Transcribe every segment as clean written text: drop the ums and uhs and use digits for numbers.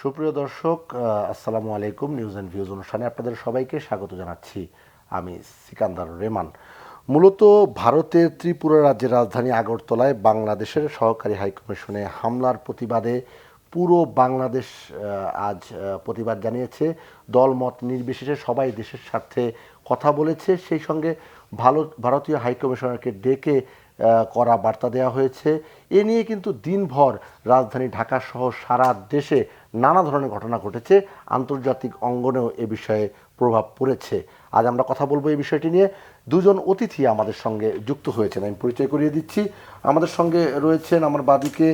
সুপ্রিয় দর্শক, আসসালামু আলাইকুম। নিউজ অ্যান্ড ভিউজ অনুষ্ঠানে আপনাদের সবাইকে স্বাগত জানাচ্ছি। আমি সিকান্দার রেমান। মূলত ভারতের ত্রিপুরা রাজ্যের রাজধানী আগরতলায় বাংলাদেশের সহকারী হাইকমিশনে হামলার প্রতিবাদে পুরো বাংলাদেশ আজ প্রতিবাদ জানিয়েছে। দলমত নির্বিশেষে সবাই দেশের স্বার্থে কথা বলেছে। সেই সঙ্গে ভারতীয় হাইকমিশনারকে ডেকে করা বার্তা দেওয়া হয়েছে। এ নিয়ে কিন্তু দিনভর রাজধানী ঢাকা সহ সারা দেশে নানা ধরনের ঘটনা ঘটেছে। আন্তর্জাতিক অঙ্গনেও এ বিষয়ে প্রভাব পড়েছে। আজ আমরা কথা বলবো এই বিষয়টি নিয়ে। দুজন অতিথি আমাদের সঙ্গে যুক্ত হয়েছেন, আমি পরিচয় করিয়ে দিচ্ছি। আমাদের সঙ্গে রয়েছেন আমার বাদিকে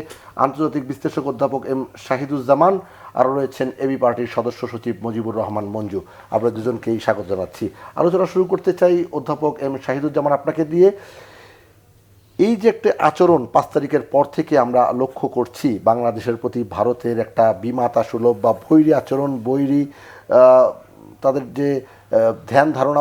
আন্তর্জাতিক বিশ্লেষক অধ্যাপক এম শাহিদুজ্জামান, আরও রয়েছেন এবি পার্টির সদস্য সচিব মুজিবুর রহমান মঞ্জু। আমরা দুজনকেই স্বাগত জানাচ্ছি। আলোচনা শুরু করতে চাই অধ্যাপক এম শাহিদুজ্জামান আপনাকে দিয়ে। এই যে একটা আচরণ 5 তারিখের পর থেকে আমরা লক্ষ্য করছি, বাংলাদেশের প্রতি ভারতের একটা বিমাতা সুলভ বা বৈরী আচরণ, বৈরী তাদের যে ধ্যান ধারণা,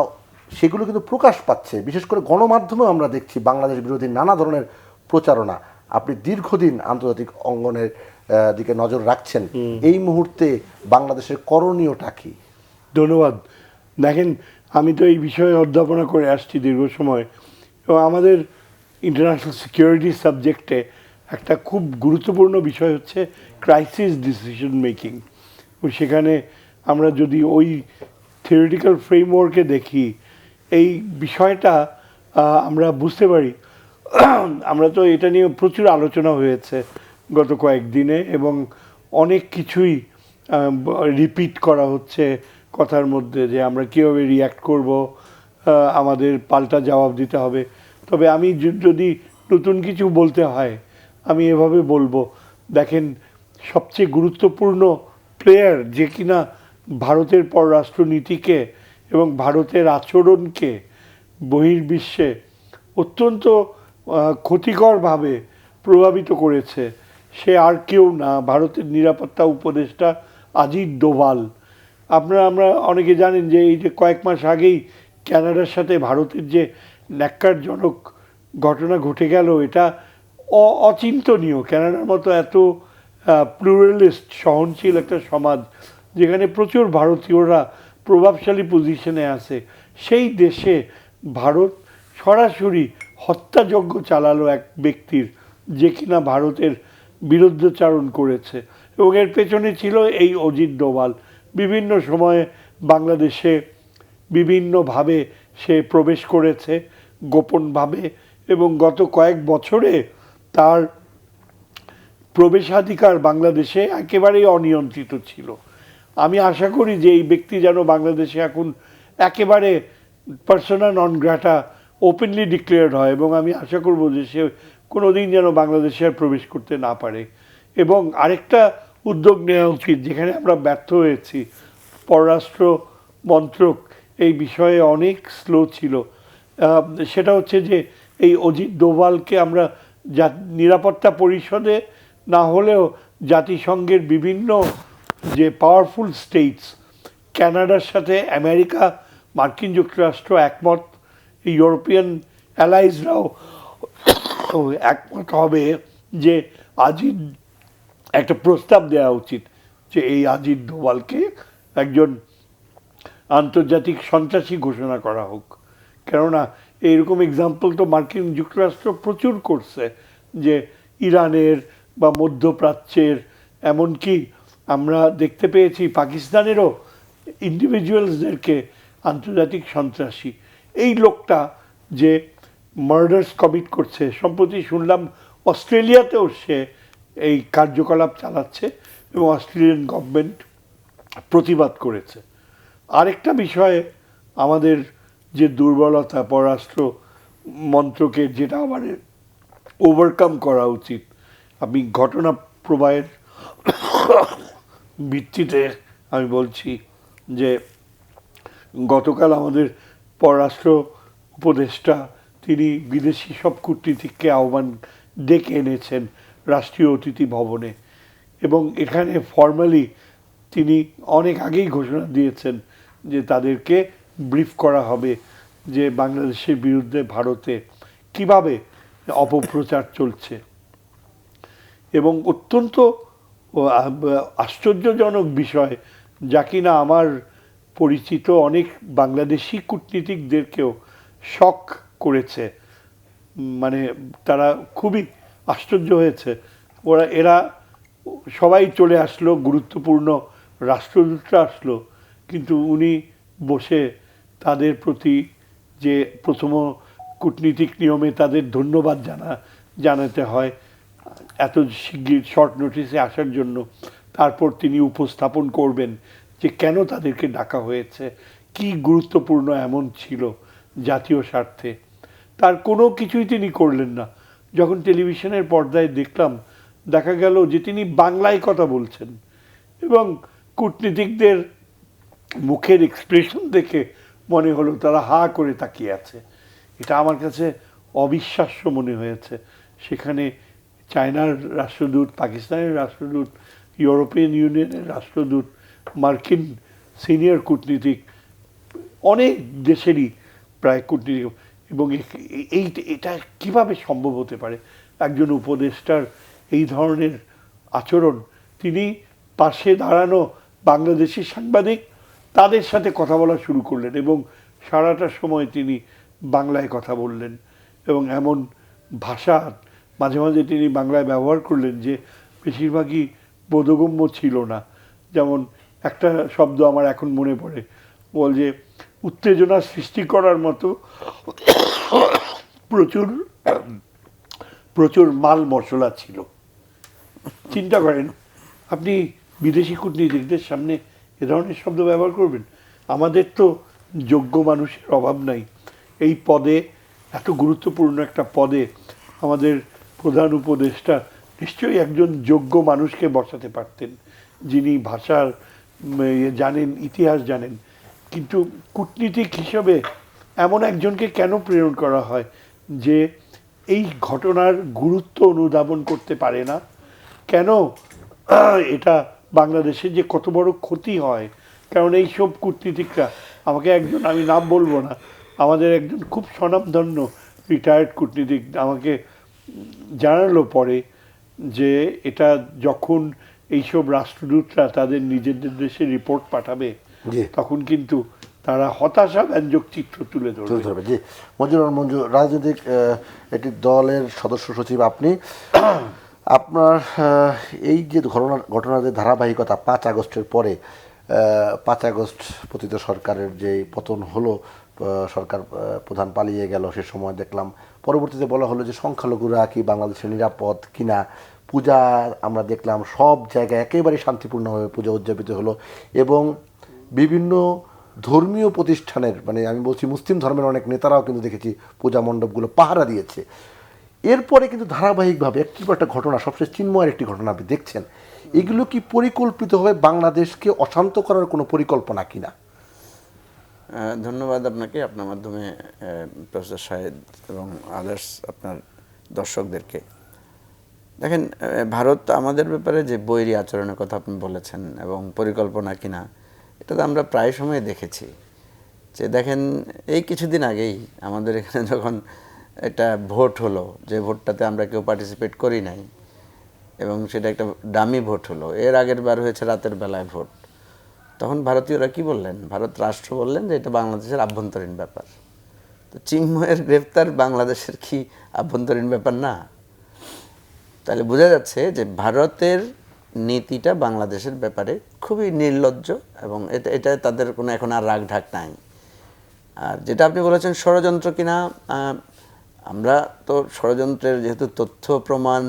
সেগুলো কিন্তু প্রকাশ পাচ্ছে। বিশেষ করে গণমাধ্যমেও আমরা দেখছি বাংলাদেশ বিরোধী নানা ধরনের প্রচারণা। আপনি দীর্ঘদিন আন্তর্জাতিক অঙ্গনের দিকে নজর রাখছেন, এই মুহূর্তে বাংলাদেশের করণীয়টা কি? ধন্যবাদ। দেখেন, আমি তো এই বিষয়ে অধ্যাপনা করে আসছি দীর্ঘ সময়, এবং আমাদের ইন্টারন্যাশনাল সিকিউরিটি সাবজেক্টে একটা খুব গুরুত্বপূর্ণ বিষয় হচ্ছে ক্রাইসিস ডিসিশন মেকিং। সেখানে আমরা যদি ওই থিওরিটিক্যাল ফ্রেমওয়ার্কে দেখি, এই বিষয়টা আমরা বুঝতে পারি। আমরা তো এটা নিয়ে প্রচুর আলোচনা হয়েছে গত কয়েকদিনে, এবং অনেক কিছুই রিপিট করা হচ্ছে কথার মধ্যে, যে আমরা কীভাবে রিয়্যাক্ট করব, আমাদের পাল্টা জবাব দিতে হবে। তবে আমি যদি নতুন কিছু বলতে হয়, আমি এভাবে বলবো। দেখেন, সবচেয়ে গুরুত্বপূর্ণ প্লেয়ার যে কিনা ভারতের পররাষ্ট্রনীতিকে এবং ভারতের আচরণকে বহির্বিশ্বে অত্যন্ত ক্ষতিকরভাবে প্রভাবিত করেছে, সে আর কেউ না, ভারতের নিরাপত্তা উপদেষ্টা অজিত ডোভাল। আমরা অনেকে জানেন যে এই যে কয়েক মাস আগেই কানাডার সাথে ভারতের যে ন্যাক্কারজনক ঘটনা ঘটে গেল, এটা অচিন্তনীয়। কানাডার মতো এত প্লুরালিস্ট, সহনশীল একটা সমাজ, যেখানে প্রচুর ভারতীয়রা প্রভাবশালী পজিশনে আছে, সেই দেশে ভারত সরাসরি হত্যাযজ্ঞ চালালো এক ব্যক্তির, যে কিনা ভারতের বিরুদ্ধচারণ করেছে। এবং এর পেছনে ছিল এই অজিত ডোভাল। বিভিন্ন সময়ে বাংলাদেশে বিভিন্নভাবে সে প্রবেশ করেছে গোপনভাবে, এবং গত কয়েক বছরে তার প্রবেশাধিকার বাংলাদেশে একেবারেই অনিয়ন্ত্রিত ছিল। আমি আশা করি যে এই ব্যক্তি যেন বাংলাদেশে এখন একেবারে পার্সোনা নন গ্রাটা ওপেনলি ডিক্লেয়ার্ড হয়, এবং আমি আশা করব যে সে কোনো দিন যেন বাংলাদেশে আর প্রবেশ করতে না পারে। এবং আরেকটা উদ্যোগ নেওয়া উচিত, যেখানে আমরা ব্যর্থ হয়েছি। পররাষ্ট্র মন্ত্রক এই বিষয়ে অনেক স্লো ছিল। সেটা হচ্ছে যে এই অজিত ডোভালকে আমরা নিরাপত্তা পরিষদে না হলেও জাতিসংঘের বিভিন্ন যে পাওয়ারফুল স্টেটস, কানাডার সাথে আমেরিকা, মার্কিন যুক্তরাষ্ট্র একমত, ইউরোপিয়ান অ্যালাইজরাও একমত হবে যে আজিত একটা প্রস্তাব দেওয়া উচিত যে এই অজিত ডোভালকে একজন আন্তর্জাতিক সন্ত্রাসী ঘোষণা করা হোক। কেননা এইরকম এক্সাম্পল তো মার্কিন যুক্তরাষ্ট্র প্রচুর করছে, যে ইরানের বা মধ্যপ্রাচ্যের, এমনকি আমরা দেখতে পেয়েছি পাকিস্তানেরও ইন্ডিভিজুয়ালসদেরকে আন্তর্জাতিক সন্ত্রাসী। এই লোকটা যে মার্ডার্স কমিট করছে, সম্প্রতি শুনলাম অস্ট্রেলিয়াতেও সে এই কার্যকলাপ চালাচ্ছে, এবং অস্ট্রেলিয়ান গভর্নমেন্ট প্রতিবাদ করেছে। আরেকটা বিষয়ে আমাদের যে দুর্বলতা পররাষ্ট্র মন্ত্রকের, যেটা আমাদের ওভারকাম করা উচিত। আমি ঘটনা প্রবাহের ভিত্তিতে আমি বলছি যে গতকাল আমাদের পররাষ্ট্র উপদেষ্টা তিনি বিদেশি সব কূটনীতিককে আহ্বান ডেকে এনেছেন রাষ্ট্রীয় অতিথি ভবনে, এবং এখানে ফর্মালি তিনি অনেক আগেই ঘোষণা দিয়েছেন যে তাদেরকে ব্রিফ করা হবে যে বাংলাদেশের বিরুদ্ধে ভারতে কিভাবে অপপ্রচার চলছে। এবং অত্যন্ত আশ্চর্যজনক বিষয়, যা কিনা আমার পরিচিত অনেক বাংলাদেশি কূটনীতিকদেরকেও শক করেছে। মানে তারা খুবই আশ্চর্য হয়েছে। এরা সবাই চলে আসলো, গুরুত্বপূর্ণ রাষ্ট্রদূতরা আসলো, কিন্তু উনি বসে তাদের প্রতি যে প্রথম কূটনীতিক নিয়মে তাদের ধন্যবাদ জানাতে হয় এত শিগগির শর্ট নোটিসে আসার জন্য, তারপর তিনি উপস্থাপন করবেন যে কেন তাদেরকে ডাকা হয়েছে, কি গুরুত্বপূর্ণ এমন ছিল জাতীয় স্বার্থে, তার কোনো কিছুই তিনি করলেন না। যখন টেলিভিশনের পর্দায় দেখা গেল যে তিনি বাংলায় কথা বলছেন, এবং কূটনীতিকদের মুখের এক্সপ্রেশন দেখে মনে হলো তারা হা করে তাকিয়ে আছে। এটা আমার কাছে অবিশ্বাস্য মনে হয়েছে। সেখানে চায়নার রাষ্ট্রদূত, পাকিস্তানের রাষ্ট্রদূত, ইউরোপিয়ান ইউনিয়নের রাষ্ট্রদূত, মার্কিন সিনিয়র কূটনীতিক, অনেক দেশেরই প্রায় কূটনীতিক, এবং এটা কিভাবে সম্ভব হতে পারে একজন উপদেষ্টার এই ধরনের আচরণ? তিনি পাশে দাঁড়ানো বাংলাদেশি সাংবাদিক, তাদের সাথে কথা বলা শুরু করলেন, এবং সারাটা সময় তিনি বাংলায় কথা বললেন, এবং এমন ভাষা মাঝে মাঝে তিনি বাংলায় ব্যবহার করলেন যে বেশিরভাগই বোধগম্য ছিল না। যেমন একটা শব্দ আমার এখন মনে পড়ে, যে উত্তেজনা সৃষ্টি করার মতো প্রচুর প্রচুর মাল মশলা ছিল। চিন্তা করেন, আপনি বিদেশি কূটনীতিকদের সামনে এ ধরনের শব্দ ব্যবহার করবেন? আমাদের তো যোগ্য মানুষের অভাব নাই। এই পদে, এত গুরুত্বপূর্ণ একটা পদে আমাদের প্রধান উপদেষ্টা নিশ্চয়ই একজন যোগ্য মানুষকে বসাতে পারতেন, যিনি ভাষার জানেন, ইতিহাস জানেন। কিন্তু কূটনীতিক হিসেবে এমন একজনকে কেন প্রেরণ করা হয় যে এই ঘটনার গুরুত্ব অনুধাবন করতে পারে না? কেন এটা বাংলাদেশে যে কত বড় ক্ষতি হয়? কারণ এই সব কূটনীতিকরা, আমাকে একজন, আমি নাম বলবো না, আমাদের একজন খুব স্বনামধন্য রিটায়ার্ড কূটনীতিক আমাকে জানালো পরে যে এটা যখন এইসব রাষ্ট্রদূতরা তাদের নিজেদের দেশে রিপোর্ট পাঠাবে, তখন কিন্তু তারা হতাশা ব্যঞ্জক চিত্র তুলে ধরবে। জি, মঞ্জু, রাজনৈতিক একটি দলের সদস্য সচিব আপনি, আপনার এই যে ঘটনার যে ধারাবাহিকতা, 5 আগস্টের পরে 5 আগস্ট পতিত সরকারের যে পতন হলো, সরকার প্রধান পালিয়ে গেল, সে সময় দেখলাম পরবর্তীতে বলা হলো যে সংখ্যালঘুরা কি বাংলাদেশের নিরাপদ কিনা। পূজা আমরা দেখলাম সব জায়গায় একেবারে শান্তিপূর্ণভাবে পূজা উদযাপিত হলো, এবং বিভিন্ন ধর্মীয় প্রতিষ্ঠানের, মানে আমি বলছি মুসলিম ধর্মের অনেক নেতারাও কিন্তু দেখেছি পূজা মণ্ডপগুলো পাহারা দিয়েছে। এরপরে কিন্তু ধারাবাহিকভাবে একটি একটা ঘটনা, সবচেয়ে চিন্ময়ের একটি ঘটনা আপনি দেখছেন। এগুলো কি পরিকল্পিতভাবে বাংলাদেশকে অশান্ত করার কোনো পরিকল্পনা কিনা? ধন্যবাদ আপনাকে, আপনার মাধ্যমে প্রফেসর শাহেদ এবং আদার্স আপনার দর্শকদেরকে। দেখেন, ভারত আমাদের ব্যাপারে যে বৈরী আচরণের কথা আপনি বলেছেন এবং পরিকল্পনা কিনা, এটা তো আমরা প্রায় সময় দেখেছি। যে দেখেন, এই কিছুদিন আগেই আমাদের এখানে যখন একটা ভোট হলো, যে ভোটটাতে আমরা কেউ পার্টিসিপেট করি নাই, এবং সেটা একটা ডামি ভোট হলো। এর আগের বার হয়েছে রাতের বেলায় ভোট। তখন ভারতীয়রা কি বললেন? ভারত রাষ্ট্র বললেন যে এটা বাংলাদেশের আভ্যন্তরীণ ব্যাপার। তো চিন্ময়ের গ্রেফতার বাংলাদেশের কি আভ্যন্তরীণ ব্যাপার না? তাহলে বোঝা যাচ্ছে যে ভারতের নীতিটা বাংলাদেশের ব্যাপারে খুবই নির্লজ্জ, এবং এটা তাদের কোনো এখন আর রাগ ঢাক নাই। আর যেটা আপনি বলেছেন ষড়যন্ত্র কিনা, আমরা তো ষড়যন্ত্রের যেহেতু তথ্য প্রমাণ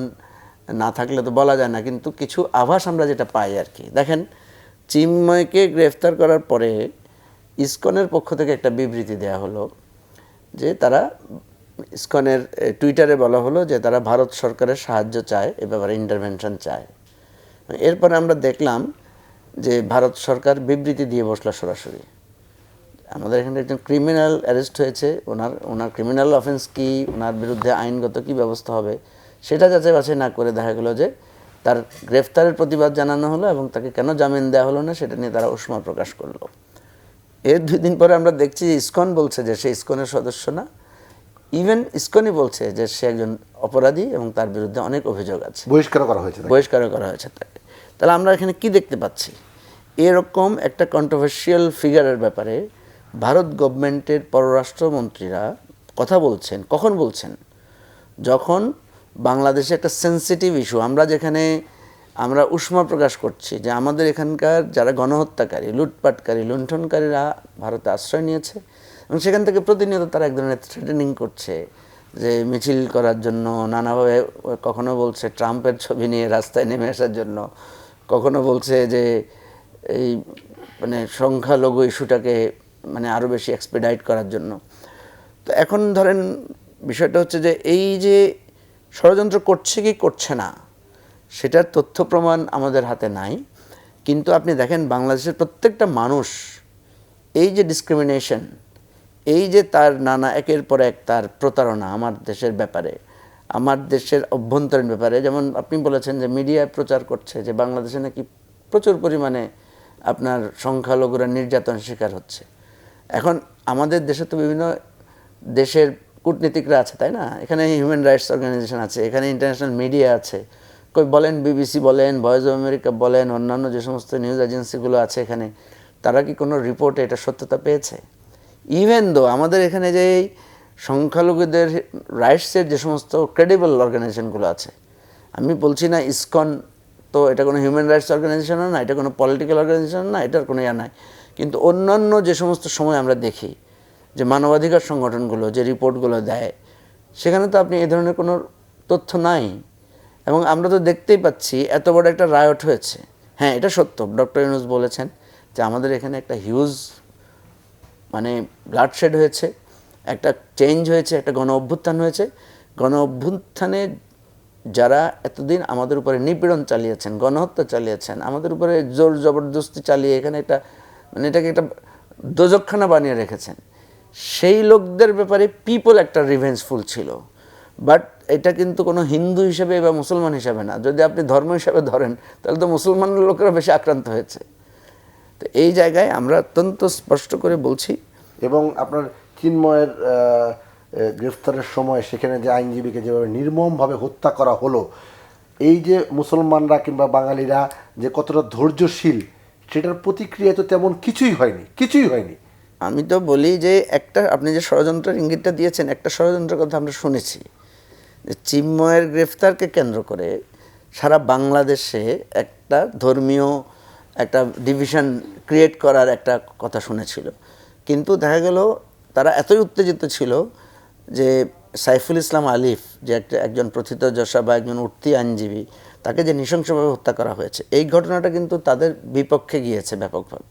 না থাকলে তো বলা যায় না, কিন্তু কিছু আভাস আমরা যেটা পাই আর কি। দেখেন, চিন্ময়কে গ্রেফতার করার পরে ইসকনের পক্ষ থেকে একটা বিবৃতি দেওয়া হলো যে তারা, ইসকনের টুইটারে বলা হলো যে তারা ভারত সরকারের সাহায্য চায়, এ ব্যাপারে ইন্টারভেনশন চায়। এরপরে আমরা দেখলাম যে ভারত সরকার বিবৃতি দিয়ে বসলো সরাসরি। আমাদের এখানে একজন ক্রিমিনাল অ্যারেস্ট হয়েছে, ওনার ক্রিমিনাল অফেন্স কি, ওনার বিরুদ্ধে আইনগত কি ব্যবস্থা হবে সেটা যাচাই বাছাই না করে দেখা গেলো যে তার গ্রেফতারের প্রতিবাদ জানানো হলো, এবং তাকে কেন জামিন দেওয়া হলো না সেটা নিয়ে তারা উষ্মা প্রকাশ করলো। এর 2 দিন পরে আমরা দেখছি ইসকন বলছে যে সে ইসকনের সদস্য না। ইভেন ইসকনই বলছে যে সে একজন অপরাধী এবং তার বিরুদ্ধে অনেক অভিযোগ আছে, বহিষ্কার করা হয়েছে তাকে। তাহলে আমরা এখানে কি দেখতে পাচ্ছি? এরকম একটা কন্ট্রোভার্সিয়াল ফিগারের ব্যাপারে ভারত গভর্নমেন্টের পররাষ্ট্রমন্ত্রীরা কথা বলছেন। কখন বলছেন? যখন বাংলাদেশে একটা সেন্সিটিভ ইস্যু, আমরা উষ্মা প্রকাশ করছি যে আমাদের এখানকার যারা গণহত্যাকারী, লুটপাটকারী, লুণ্ঠনকারীরা ভারতে আশ্রয় নিয়েছে এবং সেখান থেকে প্রতিনিয়ত তারা এক ধরনের থ্রেটেনিং করছে যে মিছিল করার জন্য, নানাভাবে কখনো বলছে ট্রাম্পের ছবি নিয়ে রাস্তায় নেমে আসার জন্য, কখনো বলছে যে এই মানে সংখ্যালঘু ইস্যুটাকে মানে আরও বেশি এক্সপেডাইট করার জন্য। তো এখন ধরেন বিষয়টা হচ্ছে যে এই যে ষড়যন্ত্র করছে কি করছে না সেটার তথ্য প্রমাণ আমাদের হাতে নাই, কিন্তু আপনি দেখেন বাংলাদেশের প্রত্যেকটা মানুষ এই যে ডিসক্রিমিনেশন, এই যে তার নানা একের পর এক তার প্রতারণা আমার দেশের ব্যাপারে, আমার দেশের অভ্যন্তরীণ ব্যাপারে, যেমন আপনি বলেছেন যে মিডিয়ায় প্রচার করছে যে বাংলাদেশে নাকি প্রচুর পরিমাণে আপনার সংখ্যালঘুরা নির্যাতনের শিকার হচ্ছে। এখন আমাদের দেশে তো বিভিন্ন দেশের কূটনীতিকরা আছে, তাই না? এখানে হিউম্যান রাইটস অর্গানাইজেশন আছে, এখানে ইন্টারন্যাশনাল মিডিয়া আছে, কই বলেন বিবিসি বলেন, ভয়েস অফ আমেরিকা বলেন, অন্যান্য যে সমস্ত নিউজ এজেন্সিগুলো আছে এখানে, তারা কি কোনো রিপোর্টে এটা সত্যতা পেয়েছে? ইভেন দো আমাদের এখানে যে সংখ্যালঘুদের রাইটসের যে সমস্ত ক্রেডিবল অর্গানাইজেশনগুলো আছে, আমি বলছি না ইসকন তো এটা কোনো হিউম্যান রাইটস অর্গানাইজেশনও না, এটা কোনো পলিটিক্যাল অর্গানাইজেশন না, এটার কোনো ইয়া নাই, কিন্তু অন্যান্য যে সমস্ত সময় আমরা দেখি যে মানবাধিকার সংগঠনগুলো যে রিপোর্টগুলো দেয়, সেখানে তো আপনি এই ধরনের কোনো তথ্য নাই। এবং আমরা তো দেখতেই পাচ্ছি এত বড় একটা রায়ট হয়েছে। হ্যাঁ, এটা সত্য, ডক্টর ইউনূস বলেছেন যে আমাদের এখানে একটা হিউজ মানে ব্লাডশেড হয়েছে, একটা চেঞ্জ হয়েছে, একটা গণ অভ্যুত্থান হয়েছে। গণ অভ্যুত্থানে যারা এতদিন আমাদের উপরে নিপীড়ন চালিয়েছেন, গণহত্যা চালিয়েছেন, আমাদের উপরে জোর জবরদস্তি চালিয়ে এখানে একটা মানে এটাকে একটা দোজকখানা বানিয়ে রেখেছেন, সেই লোকদের ব্যাপারে পিপল একটা রিভেঞ্জফুল ছিল। বাট এটা কিন্তু কোনো হিন্দু হিসেবে বা মুসলমান হিসাবে না। যদি আপনি ধর্ম হিসাবে ধরেন তাহলে তো মুসলমান লোকেরা বেশি আক্রান্ত হয়েছে। তো এই জায়গায় আমরা অত্যন্ত স্পষ্ট করে বলছি। এবং আপনার চিন্ময়ের গ্রেফতারের সময় সেখানে যে আইনজীবীকে যেভাবে নির্মমভাবে হত্যা করা হলো, এই যে মুসলমানরা কিংবা বাঙালিরা যে কতটা ধৈর্যশীল, সেটার প্রতিক্রিয়া তো তেমন কিছুই হয়নি। আমি তো বলি যে একটা আপনি যে ষড়যন্ত্রের ইঙ্গিতটা দিয়েছেন, একটা ষড়যন্ত্রের কথা আমরা শুনেছি যে চিন্ময়ের গ্রেফতারকে কেন্দ্র করে সারা বাংলাদেশে একটা ধর্মীয় একটা ডিভিশন ক্রিয়েট করার একটা কথা শুনেছিল। কিন্তু দেখা গেল তারা এতই উত্তেজিত ছিল যে সাইফুল ইসলাম আলিফ যে একজন প্রথিতযশা বা একজন উঠতি আইনজীবী, তাকে যে নৃশংসভাবে হত্যা করা হয়েছে, এই ঘটনাটা কিন্তু তাদের বিপক্ষে গিয়েছে ব্যাপকভাবে।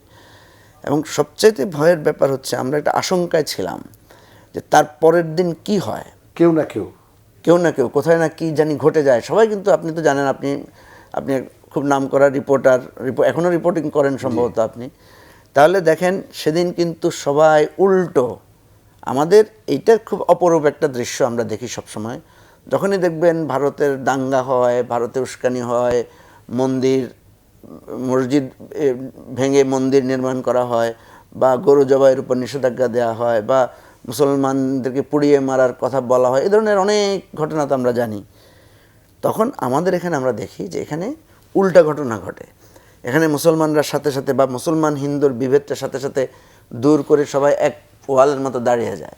এবং সবচাইতে ভয়ের ব্যাপার হচ্ছে আমরা একটা আশঙ্কায় ছিলাম যে তার পরের দিন কি হয়, কেউ না কেউ কোথায় না কি জানি ঘটে যায়। সবাই কিন্তু আপনি তো জানেন, আপনি খুব নামকরা রিপোর্টার, এখনও রিপোর্টিং করেন সম্ভবত আপনি। তাহলে দেখেন সেদিন কিন্তু সবাই উল্টো। আমাদের এইটা খুব অপরূপ একটা দৃশ্য আমরা দেখি সবসময়, যখনই দেখবেন ভারতের দাঙ্গা হয়, ভারতে উস্কানি হয়, মসজিদ ভেঙে মন্দির নির্মাণ করা হয়, বা গরু জবাইয়ের উপর নিষেধাজ্ঞা দেওয়া হয়, বা মুসলমানদেরকে পুড়িয়ে মারার কথা বলা হয়, এই ধরনের অনেক ঘটনা তো আমরা জানি। তখন আমাদের এখানে আমরা দেখি যে এখানে উল্টা ঘটনা ঘটে। এখানে মুসলমানরা সাথে সাথে বা মুসলমান হিন্দুর বিভেদটার সাথে সাথে দূর করে সবাই এক ওয়ালের মতো দাঁড়িয়ে যায়।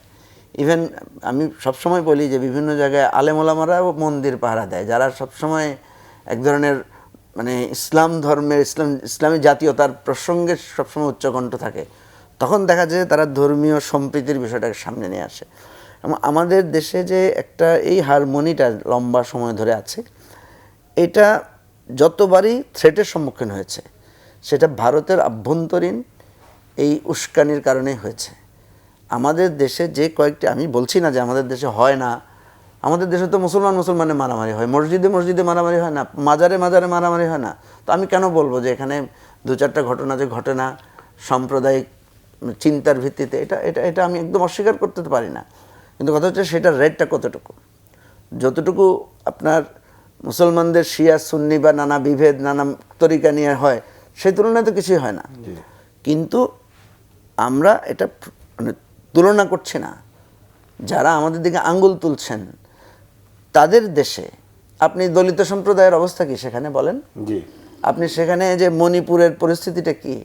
ইভেন আমি সবসময় বলি যে বিভিন্ন জায়গায় আলেম ওলামারাও মন্দির পাহারা দেয়, যারা সবসময় এক ধরনের মানে ইসলাম ধর্মের ইসলামী জাতীয়তার প্রসঙ্গে সবসময় উচ্চকণ্ঠ থাকে। তখন দেখা যায় তারা ধর্মীয় সম্প্রীতির বিষয়টাকে সামনে নিয়ে আসে। এবং আমাদের দেশে যে একটা এই হারমোনিটা লম্বা সময় ধরে আছে, এটা যতবারই থ্রেটের সম্মুখীন হয়েছে সেটা ভারতের আভ্যন্তরীণ এই উস্কানির কারণেই হয়েছে। আমাদের দেশে যে কয়েকটি, আমি বলছি না যে আমাদের দেশে হয় না, আমাদের দেশে তো মুসলমানে মারামারি হয়, মসজিদে মারামারি হয় না, মাজারে মারামারি হয় না। তো আমি কেন বলবো যে এখানে দু চারটা ঘটনা যে ঘটে না সাম্প্রদায়িক চিন্তার ভিত্তিতে, এটা আমি একদম অস্বীকার করতে পারি না। কিন্তু কথা হচ্ছে সেটার রেটটা কতটুকু, যতটুকু আপনার মুসলমানদের শিয়া সুন্নি বা নানা বিভেদ নানা তরিকা নিয়ে হয়, সেই তুলনায় তো কিছুই হয় না। কিন্তু আমরা এটা মানে তুলনা করছি না। যারা আমাদের দিকে আঙ্গুল তুলছেন তাদের দেশে আপনি দলিত সম্প্রদায়ের অবস্থা কি সেখানে বলেন? আপনি সেখানে যে মণিপুরের পরিস্থিতিটা কি,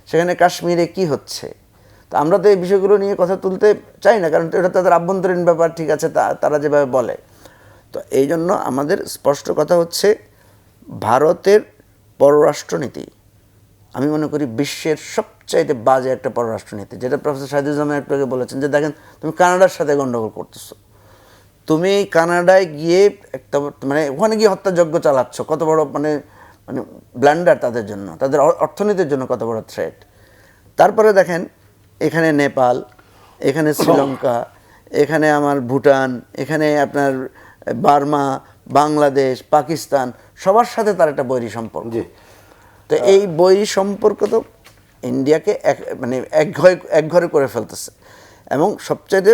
সেখানে কাশ্মীরে কি হচ্ছে, তো আমরা তো এই বিষয়গুলো নিয়ে কথা তুলতে চাই না, কারণ এটা তাদের আভ্যন্তরীণ ব্যাপার, ঠিক আছে, তারা যেভাবে বলে। তো এই জন্য আমাদের স্পষ্ট কথা হচ্ছে, ভারতের পররাষ্ট্রনীতি আমি মনে করি বিশ্বের সবচাইতে বাজে একটা পররাষ্ট্রনীতি, যেটা প্রফেসর শাহিদুজ্জামান একটু আগে বলেছেন, যে দেখেন তুমি কানাডার সাথে গণ্ডগোল করতেছো, তুমি কানাডায় গিয়ে একটা মানে ওখানে গিয়ে হত্যাযজ্ঞ চালাচ্ছ, কত বড় মানে মানে ব্ল্যান্ডার তাদের জন্য, তাদের অর্থনীতির জন্য কত বড় থ্রেট। তারপরে দেখেন এখানে নেপাল, এখানে শ্রীলঙ্কা, এখানে আমার ভুটান, এখানে আপনার বার্মা, বাংলাদেশ, পাকিস্তান, সবার সাথে তার একটা বৈরী সম্পর্ক। তো এই বৈরী সম্পর্ক তো ইন্ডিয়াকে মানে এক ঘরে করে ফেলতেছে। এবং সবচাইতে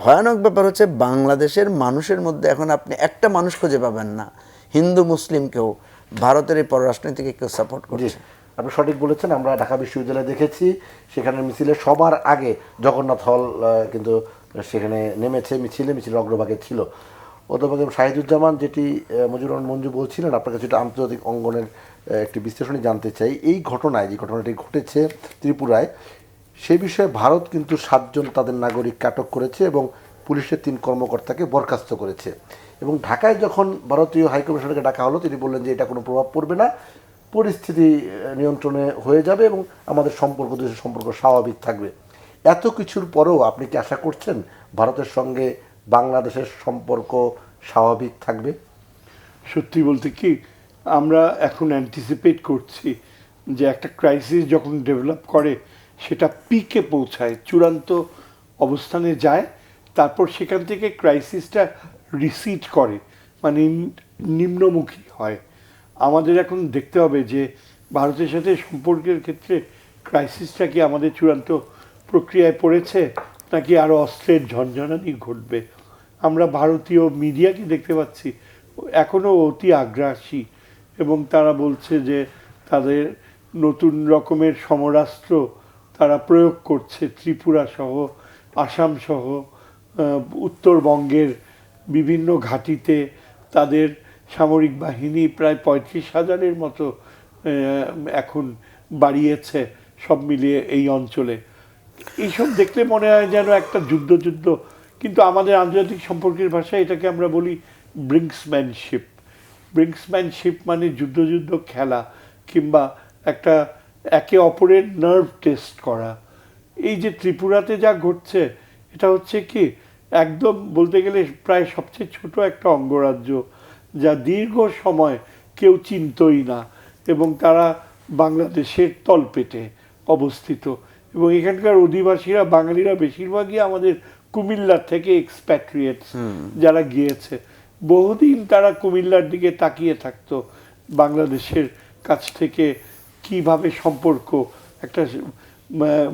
ভয়ানক ব্যাপার হচ্ছে, বাংলাদেশের মানুষের মধ্যে এখন আপনি একটা মানুষ খুঁজে পাবেন না, হিন্দু মুসলিম কেউ ভারতের এই পররাষ্ট্রনীতিকে কেউ সাপোর্ট করছে। আপনি সঠিক বলেছেন। আমরা ঢাকা বিশ্ববিদ্যালয়ে দেখেছি, সেখানে মিছিলে সবার আগে জগন্নাথ হল কিন্তু সেখানে নেমেছে, মিছিলের অগ্রভাগে ছিল অধ্যাপক শাহিদুজ্জামান। যেটি মুজিবুর রহমান মঞ্জু বলছিলেন, আপনার কাছে একটা আন্তর্জাতিক অঙ্গনের একটি বিশ্লেষণী জানতে চাই। এই ঘটনায়, যে ঘটনাটি ঘটেছে ত্রিপুরায়, সে বিষয়ে ভারত কিন্তু 7 জন তাদের নাগরিককে আটক করেছে এবং পুলিশের 3 কর্মকর্তাকে বরখাস্ত করেছে। এবং ঢাকায় যখন ভারতীয় হাইকমিশনারকে ডাকা হলো, তিনি বললেন যে এটা কোনো প্রভাব পড়বে না, পরিস্থিতি নিয়ন্ত্রণে হয়ে যাবে এবং আমাদের সম্পর্ক, দেশের সম্পর্ক স্বাভাবিক থাকবে। এত কিছুর পরেও আপনি কি আশা করছেন ভারতের সঙ্গে বাংলাদেশের সম্পর্ক স্বাভাবিক থাকবে? সত্যি বলতে কি, আমরা এখন অ্যান্টিসিপেট করছি যে একটা ক্রাইসিস যখন ডেভেলপ করে সেটা পিকে পৌঁছায়, চূড়ান্ত অবস্থানে যায়, তারপর সেখান থেকে ক্রাইসিসটা রিসিড করে, মানে নিম্নমুখী হয়। আমাদের এখন দেখতে হবে যে ভারতের সাথে সম্পর্কের ক্ষেত্রে ক্রাইসিসটা কি আমাদের চূড়ান্ত প্রক্রিয়ায় পড়েছে, নাকি আরও অস্ত্রের ঝনঝনানি ঘটবে। আমরা ভারতীয় মিডিয়াকে দেখতে পাচ্ছি এখনও অতি আগ্রাসী, এবং তারা বলছে যে তাদের নতুন রকমের সমরাস্ত্র তারা প্রয়োগ করছে ত্রিপুরা সহ, আসাম সহ, উত্তরবঙ্গের বিভিন্ন ঘাঁটিতে তাদের সামরিক বাহিনী প্রায় 35,000-এর মতো এখন বাড়িয়েছে সব মিলিয়ে এই অঞ্চলে। এইসব দেখলে মনে হয় যেন একটা যুদ্ধ, কিন্তু আমাদের আন্তর্জাতিক সম্পর্কের ভাষায় এটাকে আমরা বলি ব্রিঙ্কসম্যানশিপ। ব্রিঙ্কসম্যানশিপ মানে যুদ্ধ খেলা, কিংবা একটা একে অপরের নার্ভ টেস্ট করা। এই যে ত্রিপুরাতে যা ঘটছে, এটা হচ্ছে কি একদম বলতে গেলে প্রায় সবচেয়ে ছোট একটা অঙ্গরাজ্য, যা দীর্ঘ সময় কেউ চিনতই না, এবং তারা বাংলাদেশের তলপেটে অবস্থিত। এবং এখানকার অধিবাসীরা, বাঙালিরা বেশিরভাগই আমাদের কুমিল্লা থেকে এক্সপ্যাট্রিয়েটস যারা গিয়েছে। বহুদিন তারা কুমিল্লার দিকে তাকিয়ে থাকতো, বাংলাদেশের কাছ থেকে কিভাবে সম্পর্ক, একটা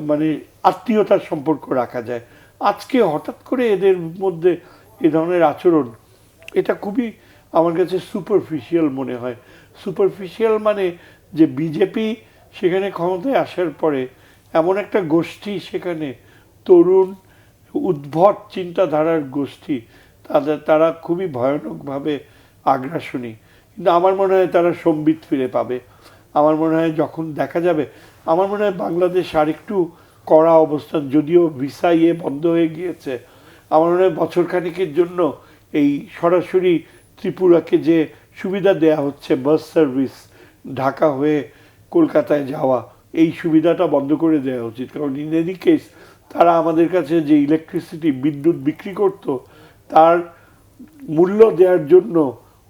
মানে আত্মীয়তার সম্পর্ক রাখা যায়। আজকে হঠাৎ করে এদের মধ্যে এ ধরনের আচরণ, এটা খুবই আমার কাছে সুপারফিশিয়াল মনে হয়। সুপারফিশিয়াল মানে যে বিজেপি সেখানে ক্ষমতায় আসার পরে এমন একটা গোষ্ঠী, সেখানে তরুণ উদ্ভট চিন্তাধারার গোষ্ঠী, তারা খুবই ভয়ানকভাবে আগ্রাসনী। কিন্তু আমার মনে হয় তারা সম্বিত ফিরে পাবে। আমার মনে হয় যখন দেখা যাবে, আমার মনে হয় বাংলাদেশ আরেকটু কড়া অবস্থান, যদিও ভিসা বন্ধ হয়ে গিয়েছে, আমার মনে হয় বছরখানেকের জন্য এই সরাসরি ত্রিপুরাকে যে সুবিধা দেয়া হচ্ছে, বাস সার্ভিস ঢাকা হয়ে কলকাতায় যাওয়া, এই সুবিধাটা বন্ধ করে দেওয়া উচিত। কারণ ইন এনি কেস তারা আমাদের কাছে যে ইলেকট্রিসিটি, বিদ্যুৎ বিক্রি করত, তার মূল্য দেওয়ার জন্য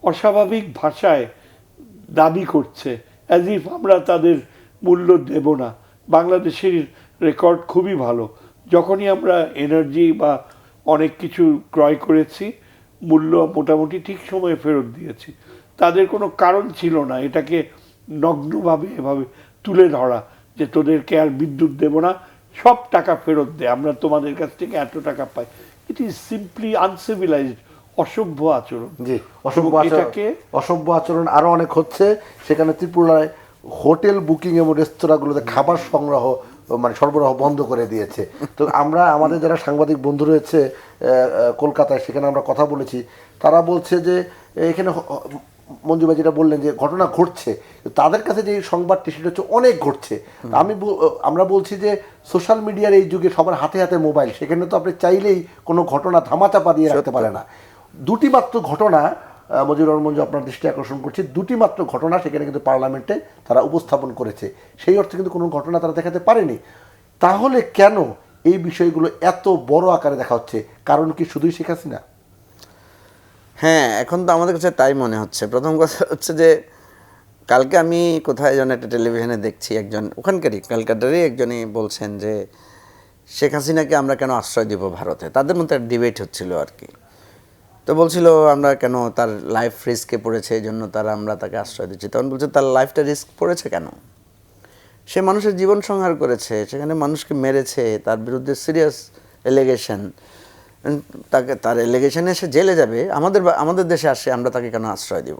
অস্বাভাবিক ভাষায় দাবি করছে, অ্যাজ ইফ আমরা তাদের মূল্য দেব না। বাংলাদেশের রেকর্ড খুবই ভালো, যখনই আমরা এনার্জি বা অনেক কিছু ক্রয় করেছি, মূল্য মোটামুটি ঠিক সময়ে ফেরত দিয়েছি। তাদের কোনো কারণ ছিল না এটাকে নগ্নভাবে এভাবে তুলে ধরা, যে তোদেরকে আর বিদ্যুৎ দেব না, সব টাকা ফেরত দে, আমরা তোমাদের কাছ থেকে এত টাকা পাই। ইট ইজ সিম্পলি আনসিভিলাইজড, অসভ্য আচরণ। জি, অসভ্য আচরণ আরও অনেক হচ্ছে। সেখানে ত্রিপুরায় হোটেল বুকিং এবং রেস্তোরাঁগুলোতে খাবার সংগ্রহ মানে সরবরাহ বন্ধ করে দিয়েছে। তো আমরা আমাদের যারা সাংবাদিক বন্ধু রয়েছে কলকাতায়, সেখানে আমরা কথা বলেছি, তারা বলছে যে এখানে মঞ্জু ভাই যেটা বললেন যে ঘটনা ঘটছে, তাদের কাছে যে সংবাদটি সেটা হচ্ছে অনেক ঘটছে। তা আমরা বলছি যে সোশ্যাল মিডিয়ার এই যুগে সবার হাতে হাতে মোবাইল, সেখানে তো আপনি চাইলেই কোনো ঘটনা ধামাচাপা দিয়ে রাখতে পারে না। দুটি মাত্র ঘটনা মজিবুর রহমান মঞ্জু আপনার দৃষ্টি আকর্ষণ করছি, দুটি মাত্র ঘটনা সেখানে কিন্তু পার্লামেন্টে তারা উপস্থাপন করেছে, সেই অর্থে কিন্তু কোনো ঘটনা তারা দেখাতে পারেনি। তাহলে কেন এই বিষয়গুলো এত বড় আকারে দেখা হচ্ছে? কারণ কি শুধুই শেখ হাসিনা? হ্যাঁ, এখন তো আমাদের কাছে তাই মনে হচ্ছে। প্রথম কথা হচ্ছে যে কালকে আমি কোথায় যেন একটা টেলিভিশনে দেখছি, একজন ওখানকারই ক্যালকাটারই একজনই বলছেন যে শেখ হাসিনাকে আমরা কেন আশ্রয় দিব ভারতে। তাদের মধ্যে একটা ডিবেট হচ্ছিল আর কি। তো বলছিল আমরা কেন, তার লাইফ রিস্কে পড়েছে এই জন্য আমরা তাকে আশ্রয় দিচ্ছি। তখন বলছে তার লাইফটা রিস্ক পড়েছে কেন? সে মানুষের জীবন সংহার করেছে, সেখানে মানুষকে মেরেছে, তার বিরুদ্ধে সিরিয়াস এলিগেশন, তার এলিগেশনে সে জেলে যাবে, আমাদের দেশে আসে, আমরা তাকে কেন আশ্রয় দিব?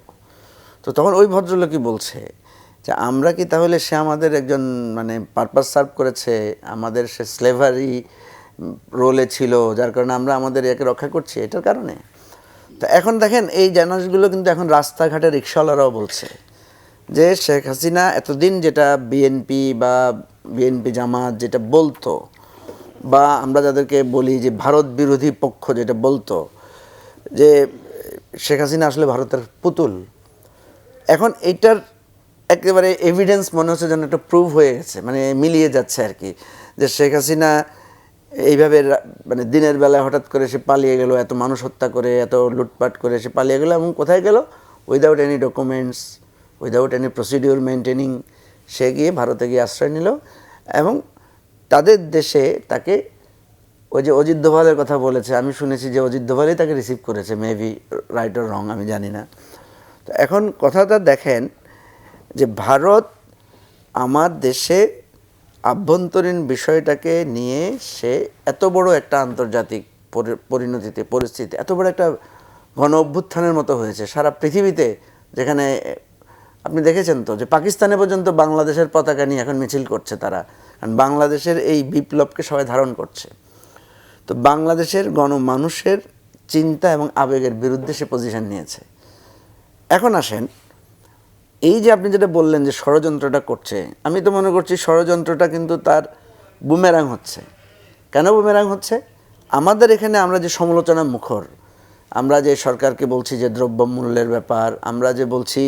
তো তখন ওই ভদ্রলোকই বলছে যে আমরা কি তাহলে, সে আমাদের একজন মানে পারপাস সার্ভ করেছে, আমাদের সে স্লেভারি রোলে ছিল, যার কারণে আমরা আমাদের একে রক্ষা করছি এটার কারণে। তো এখন দেখেন এই জানাজগুলো কিন্তু এখন রাস্তাঘাটে রিক্সাওয়ালারাও বলছে যে শেখ হাসিনা এতদিন যেটা বিএনপি জামাত যেটা বলতো, বা আমরা যাদেরকে বলি যে ভারত বিরোধী পক্ষ যেটা বলতো যে শেখ হাসিনা আসলে ভারতের পুতুল, এখন এইটার একেবারে এভিডেন্স মনে হচ্ছে যেন একটা প্রুভ হয়ে গেছে, মানে মিলিয়ে যাচ্ছে আর কি, যে শেখ হাসিনা এইভাবে মানে দিনের বেলায় হঠাৎ করে সে পালিয়ে গেল, এত মানুষ হত্যা করে, এত লুটপাট করে সে পালিয়ে গেল, এবং কোথায় গেল? Without any documents, without any procedure maintaining সে গিয়ে ভারতে গিয়ে আশ্রয় নিল। এবং তাদের দেশে তাকে, ওই যে অজিত দোভালের কথা বলেছে, আমি শুনেছি যে অজিত দোভালই তাকে রিসিভ করেছে, মেবি রাইট অর রং আমি জানি না। তো এখন কথাটা দেখেন যে ভারত আমার দেশে আভ্যন্তরীণ বিষয়টাকে নিয়ে সে এত বড় একটা আন্তর্জাতিক পরিস্থিতি, এত বড় একটা গণ অভ্যুত্থানের মতো হয়েছে সারা পৃথিবীতে, যেখানে আপনি দেখেছেন তো যে পাকিস্তানে পর্যন্ত বাংলাদেশের পতাকা নিয়ে এখন মিছিল করছে তারা, কারণ বাংলাদেশের এই বিপ্লবকে সবাই ধারণ করছে। তো বাংলাদেশের গণমানুষের চিন্তা এবং আবেগের বিরুদ্ধে সে পজিশন নিয়েছে। এখন আসেন, এই যে আপনি যেটা বললেন যে ষড়যন্ত্রটা করছে, আমি তো মনে করছি ষড়যন্ত্রটা কিন্তু তার বুমেরাং হচ্ছে। কেন বুমেরাং হচ্ছে? আমাদের এখানে আমরা যে সমালোচনা মুখর, আমরা যে সরকারকে বলছি যে দ্রব্যমূল্যের ব্যাপার, আমরা যে বলছি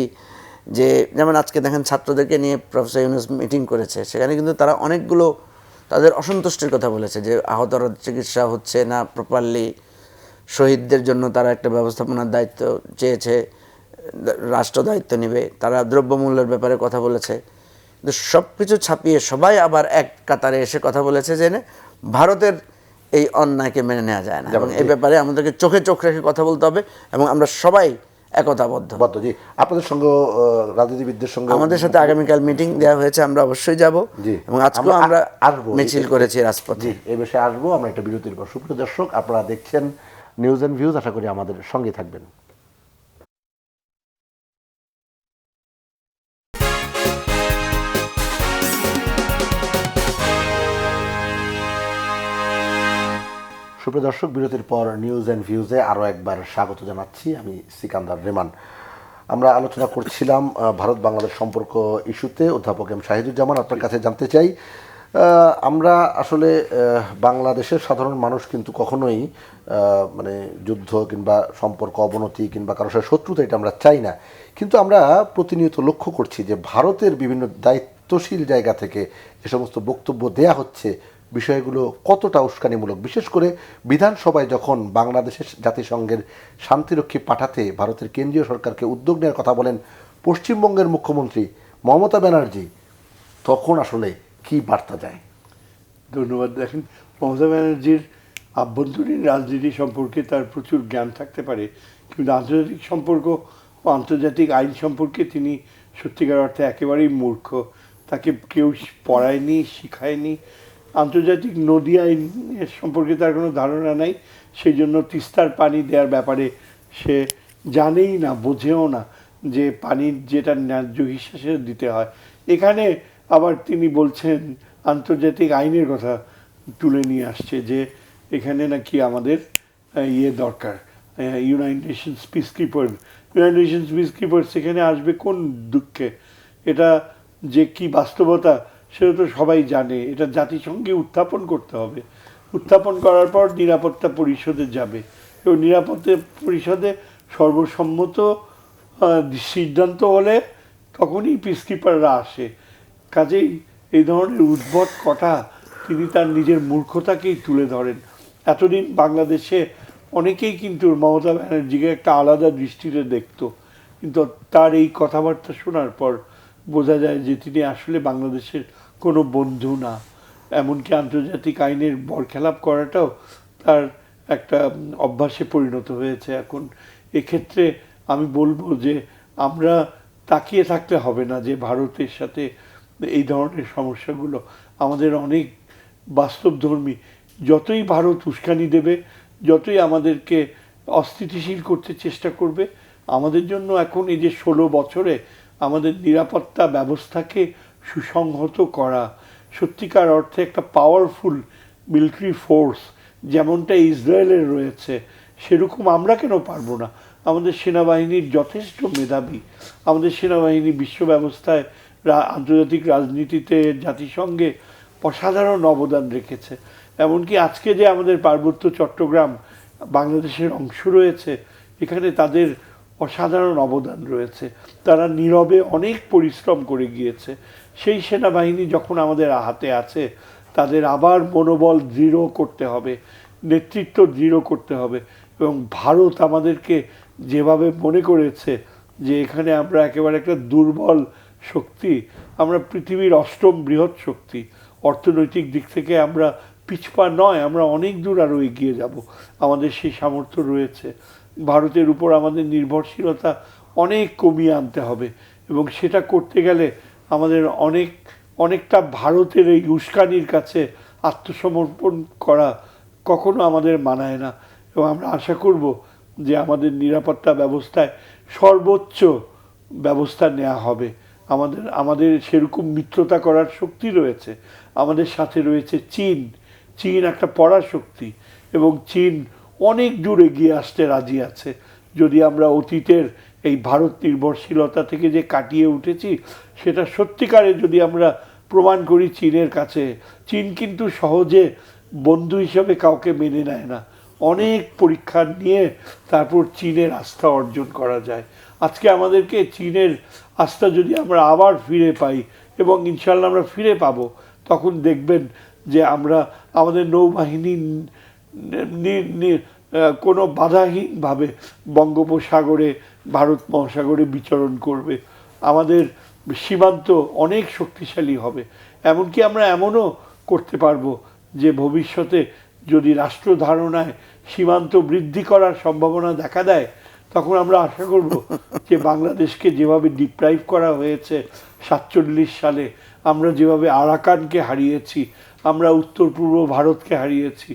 যে, যেমন আজকে দেখেন ছাত্রদেরকে নিয়ে প্রফেসর ইউনূস মিটিং করেছে, সেখানে কিন্তু তারা অনেকগুলো তাদের অসন্তুষ্টির কথা বলেছে যে আহতর চিকিৎসা হচ্ছে না প্রপারলি, শহীদদের জন্য তারা একটা ব্যবস্থাপনার দায়িত্ব চেয়েছে, রাষ্ট্র দায়িত্ব নেবে, তারা দ্রব্যমূল্যের ব্যাপারে কথা বলেছে। কিন্তু সব কিছু ছাপিয়ে সবাই আবার এক কাতারে এসে কথা বলেছে যে ভারতের এই অন্যায়কে মেনে নেওয়া যায় না, এবং এই ব্যাপারে আমাদেরকে চোখে চোখ রেখে কথা বলতে হবে, এবং আমরা সবাই একতাবদ্ধ। জি, আপনাদের সঙ্গে রাজনীতিবিদদের সঙ্গে আমাদের সাথে আগামীকাল মিটিং দেওয়া হয়েছে, আমরা অবশ্যই যাব, এবং আজকেও আমরা মিছিল করেছি রাজপথে। এই বিষয়ে আসবো আমরা একটা বিরতির পর। সুপ্রিয় দর্শক, আপনারা দেখছেন নিউজ অ্যান্ড ভিউজ, আশা করি আমাদের সঙ্গে থাকবেন। সুপ্রিয় দর্শক, বিরতির পর নিউজ অ্যান্ড ভিউজে আরও একবার স্বাগত জানাচ্ছি, আমি সিকান্দার রেমান। আমরা আলোচনা করছিলাম ভারত বাংলাদেশ সম্পর্ক ইস্যুতে। অধ্যাপক এম শাহিদুজ্জামান, আপনার কাছে জানতে চাই, আমরা আসলে বাংলাদেশের সাধারণ মানুষ কিন্তু কখনোই মানে যুদ্ধ কিংবা সম্পর্ক অবনতি কিংবা কারোর সাথে শত্রুতা এটা আমরা চাই না, কিন্তু আমরা প্রতিনিয়ত লক্ষ্য করছি যে ভারতের বিভিন্ন দায়িত্বশীল জায়গা থেকে যে সমস্ত বক্তব্য দেয়া হচ্ছে, বিষয়গুলো কতটা উস্কানিমূলক। বিশেষ করে বিধানসভায় যখন বাংলাদেশের জাতিসংঘের শান্তিরক্ষী পাঠাতে ভারতের কেন্দ্রীয় সরকারকে উদ্যোগ নেওয়ার কথা বলেন পশ্চিমবঙ্গের মুখ্যমন্ত্রী মমতা ব্যানার্জি, তখন আসলে কি বার্তা যায়? ধন্যবাদ। দেখেন, মমতা ব্যানার্জির আভ্যন্তরীণ রাজনীতি সম্পর্কে তার প্রচুর জ্ঞান থাকতে পারে, কিন্তু আন্তর্জাতিক সম্পর্ক ও আন্তর্জাতিক আইন সম্পর্কে তিনি সত্যিকার অর্থে একেবারেই মূর্খ। তাকে কেউ পড়ায়নি, শিখায়নি। আন্তর্জাতিক নদী আইনের সম্পর্কে তার কোনো ধারণা নাই, সেই জন্য তিস্তার পানি দেওয়ার ব্যাপারে সে জানেই না, বোঝেও না যে পানির যেটা ন্যায্য হিসেবে দিতে হয়। এখানে আবার তিনি বলছেন আন্তর্জাতিক আইনের কথা তুলে নিয়ে আসছে যে এখানে নাকি আমাদের দরকার, ইউনাইটেড নেশনস পিস কিপার সেখানে আসবে কোন দুঃখে? এটা যে কি বাস্তবতা সেটা তো সবাই জানে। এটা জাতিসংঘে উত্থাপন করতে হবে। উত্থাপন করার পর নিরাপত্তা পরিষদে যাবে এবং নিরাপত্তা পরিষদে সর্বসম্মত সিদ্ধান্ত হলে তখনই পিসকিপাররা আসে। কাজেই এই ধরনের উদ্ভট কথা তিনি তার নিজের মূর্খতাকেই তুলে ধরেন। এতদিন বাংলাদেশে অনেকেই কিন্তু মমতা ব্যানার্জিকে একটা আলাদা দৃষ্টিতে দেখতো, কিন্তু তার এই কথাবার্তা শোনার পর বোঝা যায় যে তিনি আসলে বাংলাদেশের কোনো বন্ধু না। এমনকি আন্তর্জাতিক আইনের বরখেলাপ করাটাও তার একটা অভ্যাসে পরিণত হয়েছে এখন। এক্ষেত্রে আমি বলবো যে আমরা তাকিয়ে থাকলে হবে না যে ভারতের সাথে এই ধরনের সমস্যাগুলো আমাদের অনেক বাস্তবধর্মী। যতই ভারত উস্কানি দেবে, যতই আমাদেরকে অস্থিতিশীল করতে চেষ্টা করবে, আমাদের জন্য এখন এই যে 16 বছরে আমাদের নিরাপত্তা ব্যবস্থাকে সুসংহত করা, সত্যিকার অর্থে একটা পাওয়ারফুল মিলিটারি ফোর্স যেমনটা ইসরায়েলের রয়েছে সেরকম আমরা কেন পারবো না? আমাদের সেনাবাহিনীর যথেষ্ট মেধাবী। আমাদের সেনাবাহিনী বিশ্ব ব্যবস্থায়, আন্তর্জাতিক রাজনীতিতে, জাতিসংঘে অসাধারণ অবদান রেখেছে। এমনকি আজকে যে আমাদের পার্বত্য চট্টগ্রাম বাংলাদেশের অংশ রয়েছে, এখানে তাদের অসাধারণ অবদান রয়েছে। তারা নীরবে অনেক পরিশ্রম করে গিয়েছে। সেই সেনাবাহিনী যখন আমাদের হাতে আছে, তাদের আবার মনোবল দৃঢ় করতে হবে, নেতৃত্ব দৃঢ় করতে হবে। এবং ভারত আমাদেরকে যেভাবে মনে করেছে যে এখানে আমরা একেবারে একটা দুর্বল শক্তি, আমরা পৃথিবীর 8ম বৃহৎ শক্তি, অর্থনৈতিক দিক থেকে আমরা পিছপা নয়, আমরা অনেক দূর আরও এগিয়ে যাব। আমাদের সেই সামর্থ্য রয়েছে। ভারতের উপর আমাদের নির্ভরশীলতা অনেক কমিয়ে আনতে হবে এবং সেটা করতে গেলে আমাদের অনেকটা ভারতের এই উস্কানির কাছে আত্মসমর্পণ করা কখনো আমাদের মানায় না। এবং আমরা আশা করব যে আমাদের নিরাপত্তা ব্যবস্থায় সর্বোচ্চ ব্যবস্থা নেওয়া হবে। আমাদের সেরকম মিত্রতা করার শক্তি রয়েছে। আমাদের সাথে রয়েছে চীন। চীন একটা পরাশক্তি এবং চীন অনেক দূর এগিয়ে আসতে রাজি আছে। যদি আমরা অতীতের এই ভারত নির্ভরশীলতা থেকে যে কাটিয়ে উঠেছি সেটা সত্যিকারে যদি আমরা প্রমাণ করি চীনের কাছে, চীন কিন্তু সহজে বন্ধু হিসাবে কাউকে মেনে নেয় না। অনেক পরীক্ষা নিয়ে তারপর চীনের আস্থা অর্জন করা যায়। আজকে আমাদেরকে চীনের আস্থা যদি আমরা আবার ফিরে পাই, এবং ইনশাল্লাহ আমরা ফিরে পাবো, তখন দেখবেন যে আমরা আমাদের নৌবাহিনী কোনো বাধাহীনভাবে বঙ্গোপসাগরে, ভারত মহাসাগরে বিচরণ করবে। আমাদের সীমান্ত অনেক শক্তিশালী হবে। এমনকি আমরা এমনও করতে পারবো যে ভবিষ্যতে যদি রাষ্ট্র ধারণায় সীমান্ত বৃদ্ধি করার সম্ভাবনা দেখা দেয়, তখন আমরা আশা করব যে বাংলাদেশকে যেভাবে ডিপ্রাইভ করা হয়েছে 47 সালে, আমরা যেভাবে আরাকানকে হারিয়েছি, আমরা উত্তর পূর্ব ভারতকে হারিয়েছি,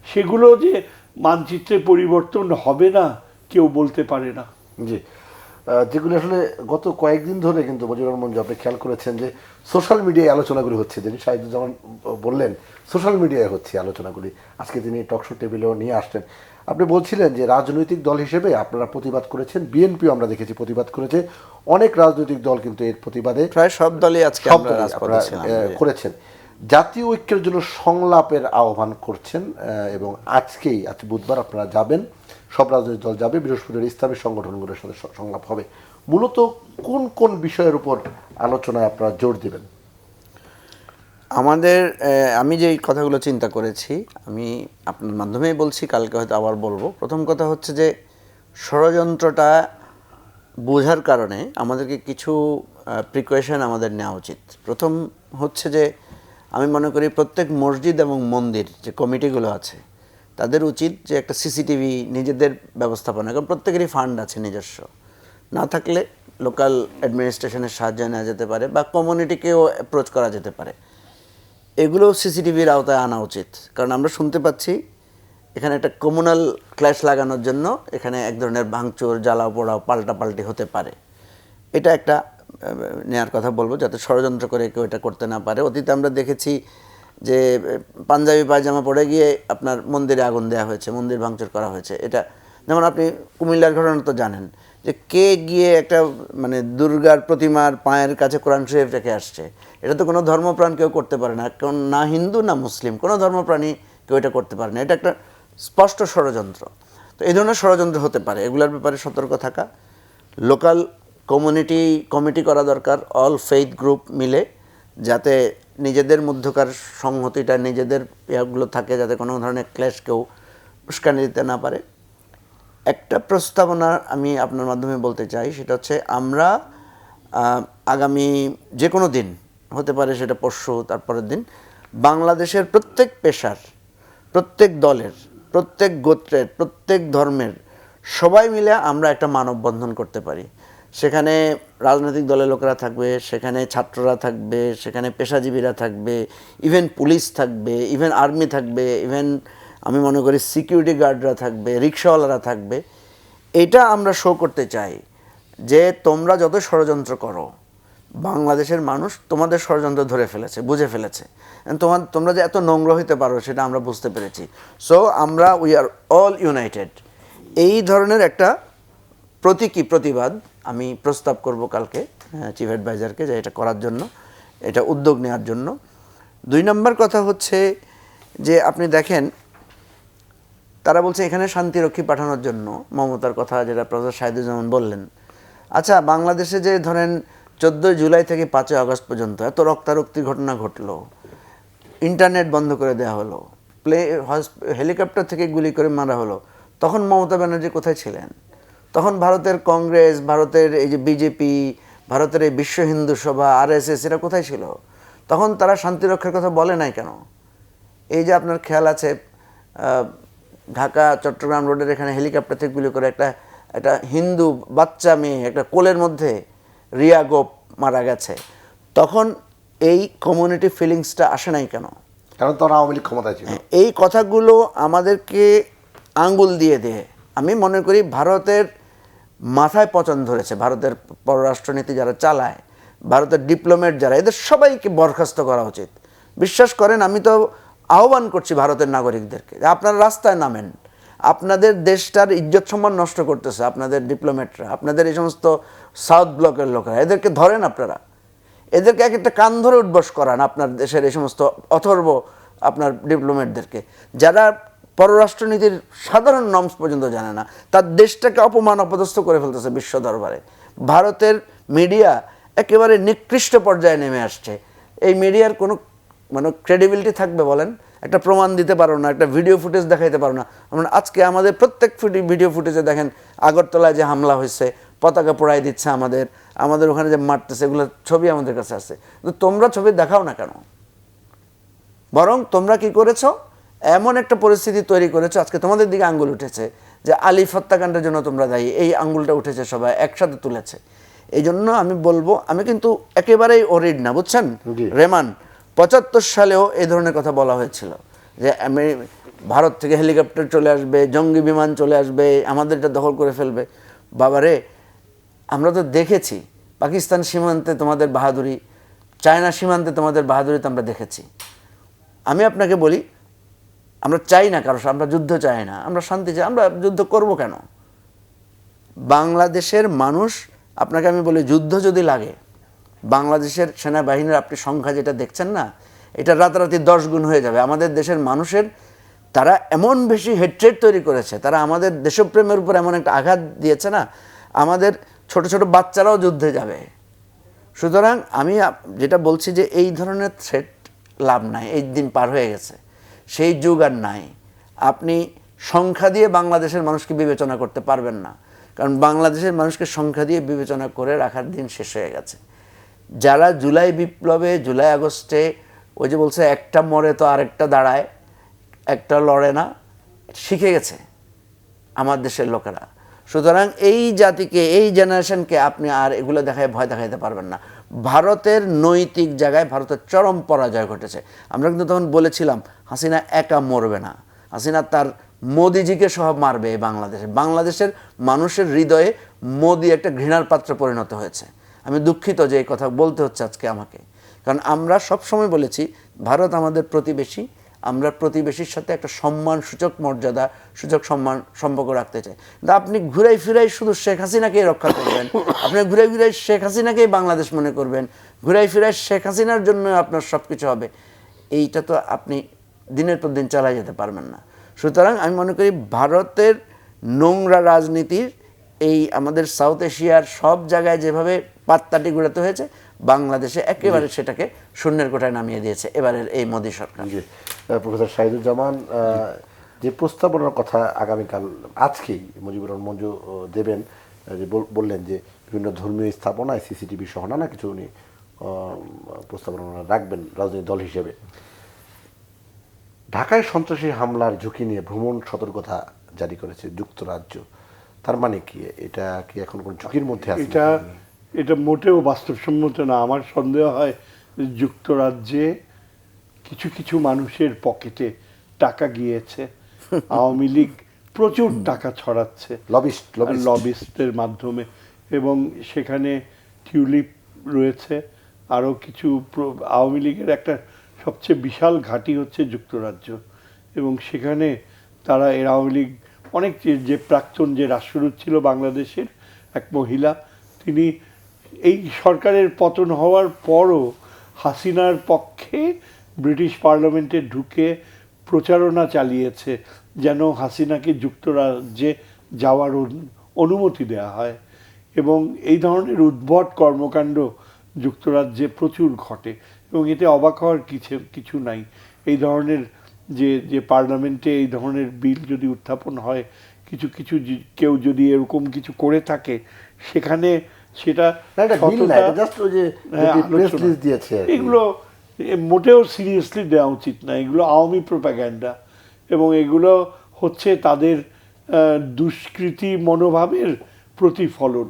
সেগুলো যে মানচিত্রে পরিবর্তন হবে না কেউ বলতে পারে না। জি, যেগুলো আসলে গত কয়েকদিন ধরে কিন্তু মুজিবুর রহমান আপনি খেয়াল করেছেন যে সোশ্যাল মিডিয়ায় আলোচনাগুলি হচ্ছে, যিনি শাহিদুজ্জামান বললেন সোশ্যাল মিডিয়ায় হচ্ছে আলোচনাগুলি, আজকে তিনি টকশো টেবিলেও নিয়ে আসলেন। আপনি বলছিলেন যে রাজনৈতিক দল হিসেবে আপনারা প্রতিবাদ করেছেন, বিএনপিও আমরা দেখেছি প্রতিবাদ করেছে, অনেক রাজনৈতিক দল কিন্তু এর প্রতিবাদে প্রায় সব দলই আজকে সব আমরা দলই রাজপথে আপনারা ছিলাম। করেছেন। জাতীয় ঐক্যের জন্য সংলাপের আহ্বান করছেন এবং আজ বুধবার আপনারা যাবেন, সব রাজনৈতিক দল যাবে, বৃহস্পতিবার ইসলামী সংগঠনগুলোর সাথে সংলাপ হবে। মূলত কোন কোন বিষয়ের উপর আলোচনায় আপনারা জোর দিবেন? আমি যে কথাগুলো চিন্তা করেছি, আমি আপনার মাধ্যমেই বলছি, কালকে হয়তো আবার বলবো। প্রথম কথা হচ্ছে যে ষড়যন্ত্রটা বোঝার কারণে আমাদেরকে কিছু প্রিকশন আমাদের নেওয়া উচিত। প্রথম হচ্ছে যে আমি মনে করি প্রত্যেক মসজিদ এবং মন্দির যে কমিটিগুলো আছে তাদের উচিত যে একটা সিসিটিভি নিজেদের ব্যবস্থাপনা, কারণ প্রত্যেকেরই ফান্ড আছে নিজস্ব, না থাকলে লোকাল অ্যাডমিনিস্ট্রেশনের সাহায্য নেওয়া যেতে পারে বা কমিউনিটিকেও অ্যাপ্রোচ করা যেতে পারে। এগুলো সিসিটিভির আওতায় আনা উচিত। কারণ আমরা শুনতে পাচ্ছি এখানে একটা কমিউনাল ক্ল্যাশ লাগানোর জন্য এখানে এক ধরনের ভাঙচুর, জ্বালাও পোড়াও, পাল্টাপাল্টি হতে পারে। এটা একটা নেয়ার কথা বলবো, যাতে ষড়যন্ত্র করে কেউ এটা করতে না পারে। অতীতে আমরা দেখেছি যে পাঞ্জাবি পায়জামা পরে গিয়ে আপনার মন্দিরে আগুন দেওয়া হয়েছে, মন্দির ভাঙচুর করা হয়েছে। এটা যেমন আপনি কুমিল্লার ঘটনা তো জানেন যে কে গিয়ে একটা মানে দুর্গার প্রতিমার পায়ের কাছে কোরআন শরীফ রেখে আসছে। এটা তো কোনো ধর্মপ্রাণ কেউ করতে পারে না, কারণ না হিন্দু না মুসলিম, কোনো ধর্মপ্রাণী কেউ এটা করতে পারে না। এটা একটা স্পষ্ট ষড়যন্ত্র। তো এই ধরনের ষড়যন্ত্র হতে পারে, এগুলোর ব্যাপারে সতর্ক থাকা। লোকাল কমিটি করা দরকার, অল ফেইথ গ্রুপ মিলে, যাতে নিজেদের মধ্যকার সংহতিটা, নিজেদের ইয়েগুলো থাকে, যাতে কোনো ধরনের ক্লেশ কেউ উস্কানি দিতে না পারে। একটা প্রস্তাবনা আমি আপনার মাধ্যমে বলতে চাই, সেটা হচ্ছে আমরা আগামী যে কোনো দিন হতে পারে, সেটা পরশু তারপরের দিন, বাংলাদেশের প্রত্যেক পেশার, প্রত্যেক দলের, প্রত্যেক গোত্রের, প্রত্যেক ধর্মের সবাই মিলে আমরা একটা মানববন্ধন করতে পারি। সেখানে রাজনৈতিক দলের লোকেরা থাকবে, সেখানে ছাত্ররা থাকবে, সেখানে পেশাজীবীরা থাকবে, ইভেন পুলিশ থাকবে, ইভেন আর্মি থাকবে, ইভেন আমি মনে করি সিকিউরিটি গার্ডরা থাকবে, রিক্সাওয়ালারা থাকবে। এটা আমরা শো করতে চাই যে তোমরা যত ষড়যন্ত্র করো, বাংলাদেশের মানুষ তোমাদের ষড়যন্ত্র ধরে ফেলেছে, বুঝে ফেলেছে। তোমরা যে এত নোংর হইতে পারো সেটা আমরা বুঝতে পেরেছি। সো আমরা উই আর অল ইউনাইটেড। এই ধরনের একটা প্রতিবাদ আমি প্রস্তাব করব কালকে চিফ অ্যাডভাইজারকে, যে এটা করার জন্য, এটা উদ্যোগ নেওয়ার জন্য। 2 নম্বর কথা হচ্ছে যে আপনি দেখেন, তারা বলছে এখানে শান্তিরক্ষী পাঠানোর জন্য, মমতার কথা যেটা প্রফেসর শাহিদুজ্জামান বললেন। আচ্ছা, বাংলাদেশে যে ধরেন 14 জুলাই থেকে 5 আগস্ট পর্যন্ত এত রক্তারক্তির ঘটনা ঘটলো, ইন্টারনেট বন্ধ করে দেওয়া হলো, হেলিকপ্টার থেকে গুলি করে মারা হলো, তখন মমতা ব্যানার্জি কোথায় ছিলেন? তখন ভারতের কংগ্রেস, ভারতের এই যে বিজেপি, ভারতের এই বিশ্ব হিন্দু সভা, RSS, এরা কোথায় ছিল? তখন তারা শান্তি রক্ষার কথা বলে নাই কেন? এই যে আপনার খেয়াল আছে, ঢাকা চট্টগ্রাম রোডের এখানে হেলিকপ্টার থেকে গুলি করে একটা হিন্দু বাচ্চা মেয়ে একটা কোলের মধ্যে রিয়া গোপ মারা গেছে। তখন এই কমিউনিটি ফিলিংসটা আসে নাই কেন? কারণ তখন আওয়ামী লীগ ক্ষমতায় ছিল। এই কথাগুলো আমাদেরকে আঙ্গুল দিয়ে আমি মনে করি ভারতের মাথায় পচন ধরেছে। ভারতের পররাষ্ট্রনীতি যারা চালায়, ভারতের ডিপ্লোমেট যারা, এদের সবাইকে বরখাস্ত করা উচিত। বিশ্বাস করেন, আমি তো আহ্বান করছি ভারতের নাগরিকদেরকে যে আপনারা রাস্তায় নামেন। আপনাদের দেশটার ইজ্জত সম্মান নষ্ট করতেছে আপনাদের ডিপ্লোমেটরা, আপনাদের এই সমস্ত সাউথ ব্লকের লোকেরা। এদেরকে ধরেন আপনারা, এদেরকে এক একটা কান ধরে উঠবস করান আপনার দেশের এই সমস্ত অথর্ব আপনার ডিপ্লোমেটদেরকে, যারা পররাষ্ট্রনীতির সাধারণ নর্মস পর্যন্ত জানে না। তার দেশটাকে অপমান অপদস্থ করে ফেলতেছে বিশ্ব দরবারে। ভারতের মিডিয়া একেবারে নিকৃষ্ট পর্যায়ে নেমে আসছে। এই মিডিয়ার কোনো ক্রেডিবিলিটি থাকবে বলেন? একটা প্রমাণ দিতে পারো না, একটা ভিডিও ফুটেজ দেখাইতে পারো না। আজকে আমাদের প্রত্যেক ভিডিও ফুটেজে দেখেন আগরতলায় যে হামলা হয়েছে, পতাকা পোড়াই দিচ্ছে, আমাদের ওখানে যে মারতেছে, এগুলো ছবি আমাদের কাছে আছে। কিন্তু তোমরা ছবি দেখাও না কেন? বরং তোমরা কি করেছো, এমন একটা পরিস্থিতি তৈরি করেছো, আজকে তোমাদের দিকে আঙ্গুল উঠেছে যে আলিফ হত্যাকাণ্ডের জন্য তোমরা দায়ী। এই আঙ্গুলটা উঠেছে, সবাই একসাথে তুলেছে। এই জন্য আমি বলবো, আমি কিন্তু একেবারেই অরিড না, বুঝছেন রেমান। 75 সালেও এই ধরনের কথা বলা হয়েছিল যে ভারত থেকে হেলিকপ্টার চলে আসবে, জঙ্গি বিমান চলে আসবে, আমাদের এটা দখল করে ফেলবে। বাবারে, আমরা তো দেখেছি পাকিস্তান সীমান্তে তোমাদের বাহাদুরি, চায়না সীমান্তে তোমাদের বাহাদুরি তো আমরা দেখেছি। আমি আপনাকে বলি, আমরা চাই না কারো, আমরা যুদ্ধ চাই না, আমরা শান্তি চাই। আমরা যুদ্ধ করব কেন? বাংলাদেশের মানুষ, আপনাকে আমি বলি, যুদ্ধ যদি লাগে, বাংলাদেশের সেনাবাহিনীর আপনি সংখ্যা যেটা দেখছেন না, এটা রাতারাতি 10 গুণ হয়ে যাবে। আমাদের দেশের মানুষের তারা এমন বেশি হেট্রেড তৈরি করেছে, তারা আমাদের দেশপ্রেমের উপর এমন একটা আঘাত দিয়েছে না, আমাদের ছোট ছোট বাচ্চারাও যুদ্ধে যাবে। সুতরাং আমি যেটা বলছি যে এই ধরনের থ্রেট লাভ নাই, এই দিন পার হয়ে গেছে, সেই যুগ আর নাই। আপনি সংখ্যা দিয়ে বাংলাদেশের মানুষকে বিবেচনা করতে পারবেন না, কারণ বাংলাদেশের মানুষকে সংখ্যা দিয়ে বিবেচনা করে রাখার দিন শেষ হয়ে গেছে। যারা জুলাই বিপ্লবে, জুলাই আগস্টে ওই যে বলছে একটা মরে তো আরেকটা দাঁড়ায়, একটা লড়ে না, শিখে গেছে আমার দেশের লোকেরা। সুতরাং এই জাতিকে, এই জেনারেশনকে আপনি আর এগুলো দেখায় ভয় দেখাইতে পারবেন না। ভারতের নৈতিক জায়গায় ভারতের চরম পরাজয় ঘটেছে। আমরা কিন্তু তখন বলেছিলাম হাসিনা একা মরবে না, হাসিনা তার মোদিজিকে সহ মারবে। বাংলাদেশের মানুষের হৃদয়ে মোদি একটা ঘৃণার পাত্রে পরিণত হয়েছে। আমি দুঃখিত যে এই কথা বলতে হচ্ছে আজকে আমাকে, কারণ আমরা সবসময় বলেছি ভারত আমাদের প্রতিবেশী, আমরা প্রতিবেশীর সাথে একটা সম্মানসূচক মর্যাদা সূচক সম্পর্ক রাখতে চাই। কিন্তু আপনি ঘুরাই ফিরাই শুধু শেখ হাসিনাকেই রক্ষা করবেন, আপনি ঘুরাই ফিরাই শেখ হাসিনাকেই বাংলাদেশ মনে করবেন, ঘুরাই ফিরাই শেখ হাসিনার জন্য আপনার সব কিছু হবে, এইটা তো আপনি দিনের পর দিন চালাই যেতে পারবেন না। সুতরাং আমি মনে করি ভারতের নোংরা রাজনীতির এই আমাদের সাউথ এশিয়ার সব জায়গায় যেভাবে পাত্তাটি ঘুরাতে হয়েছে, বাংলাদেশে একেবারে সেটাকে শূন্যের কোঠায় নামিয়ে দিয়েছে এবারের এই মোদী সরকার। জি, প্রফেসর শাহিদুজ্জামান, যে প্রস্তাবনার কথা আগামীকাল আজকেই মুজিবুর রহমান মঞ্জু দেবেন, যে বললেন যে বিভিন্ন ধর্মীয় স্থাপনায় সিসিটিভি সহ নানা কিছু উনি প্রস্তাবনা রাখবেন রাজনৈতিক দল হিসেবে। ঢাকায় সন্ত্রাসী হামলার ঝুঁকি নিয়ে ভ্রমণ সতর্কতা জারি করেছে যুক্তরাজ্য। তার মানে কি এটা কি এখন কোন ঝুঁকির মধ্যে আছে? এটা মোটেও বাস্তবসম্মত না। আমার সন্দেহ হয় যে যুক্তরাজ্যে কিছু কিছু মানুষের পকেটে টাকা গিয়েছে, আওয়ামী লীগ প্রচুর টাকা ছড়াচ্ছে লবিস্টদের মাধ্যমে, এবং সেখানে টিউলিপ রয়েছে, আরও কিছু আওয়ামী লীগের একটা সবচেয়ে বিশাল ঘাঁটি হচ্ছে যুক্তরাজ্য, এবং সেখানে তারা এর আওয়ামী লীগ অনেক যে প্রাক্তন যে রাষ্ট্রদূত ছিল বাংলাদেশের এক মহিলা, তিনি এই সরকারের পতন হওয়ার পরও হাসিনার পক্ষে ব্রিটিশ পার্লামেন্টে ঢুকে প্রচারণা চালিয়েছে যেন হাসিনাকে যুক্তরাজ্যে যাওয়ার অনুমতি দেওয়া হয়, এবং এই ধরনের উদ্ভট কর্মকাণ্ড যুক্তরাজ্যে প্রচুর ঘটে, এবং এতে অবাক হওয়ার কিছু নাই। এই ধরনের যে পার্লামেন্টে এই ধরনের বিল যদি উত্থাপন হয়, কিছু কেউ যদি এরকম কিছু করে থাকে, সেখানে সেটা এগুলো মোটেও সিরিয়াসলি দেওয়া উচিত না। এগুলো আওয়ামী প্রোপাগ্যান্ডা, এবং এগুলো হচ্ছে তাদের দুষ্কৃতি মনোভাবের প্রতিফলন।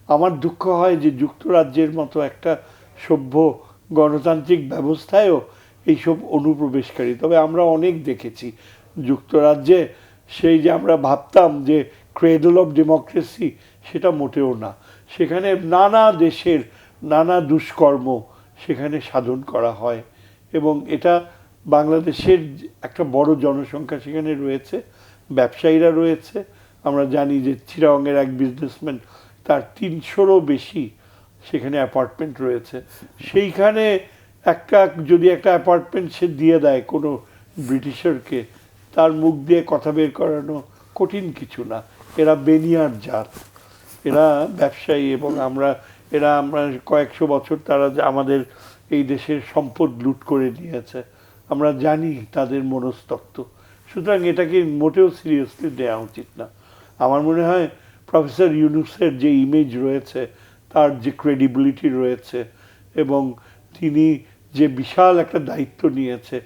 আমার দুঃখ হয় যে যুক্তরাজ্যের মতো একটা সভ্য গণতান্ত্রিক ব্যবস্থায়ও এইসব অনুপ্রবেশকারী। তবে আমরা অনেক দেখেছি যুক্তরাজ্যে, সেই যে আমরা ভাবতাম যে ক্রেডল অফ ডেমোক্রেসি, সেটা মোটেও না। সেখানে নানা দেশের নানা দুষ্কর্ম সেখানে সাধন করা হয়, এবং এটা বাংলাদেশের একটা বড় জনসংখ্যা সেখানে রয়েছে, ব্যবসায়ীরা রয়েছে। আমরা জানি যে চিরাঙের এক বিজনেসম্যান, তার 300-রও বেশি সেখানে অ্যাপার্টমেন্ট রয়েছে। সেইখানে যদি একটা অ্যাপার্টমেন্ট সে দিয়ে দেয় কোনো ব্রিটিশারকে, তার মুখ দিয়ে কথা বের করানো কঠিন কিছু না। এরা বেনিয়ার জাত, এরা ব্যবসায়ী, এবং আমরা কয়েকশো বছর তারা আমাদের এই দেশের সম্পদ লুট করে নিয়েছে। আমরা জানি তাদের মনস্তত্ত্ব। সুতরাং এটাকে মোটেও সিরিয়াসলি নেওয়া উচিত না। আমার মনে হয় প্রফেসর ইউনূসের যে ইমেজ রয়েছে, তার যে ক্রেডিবিলিটি রয়েছে, এবং তিনি যে বিশাল একটা দায়িত্ব নিয়েছে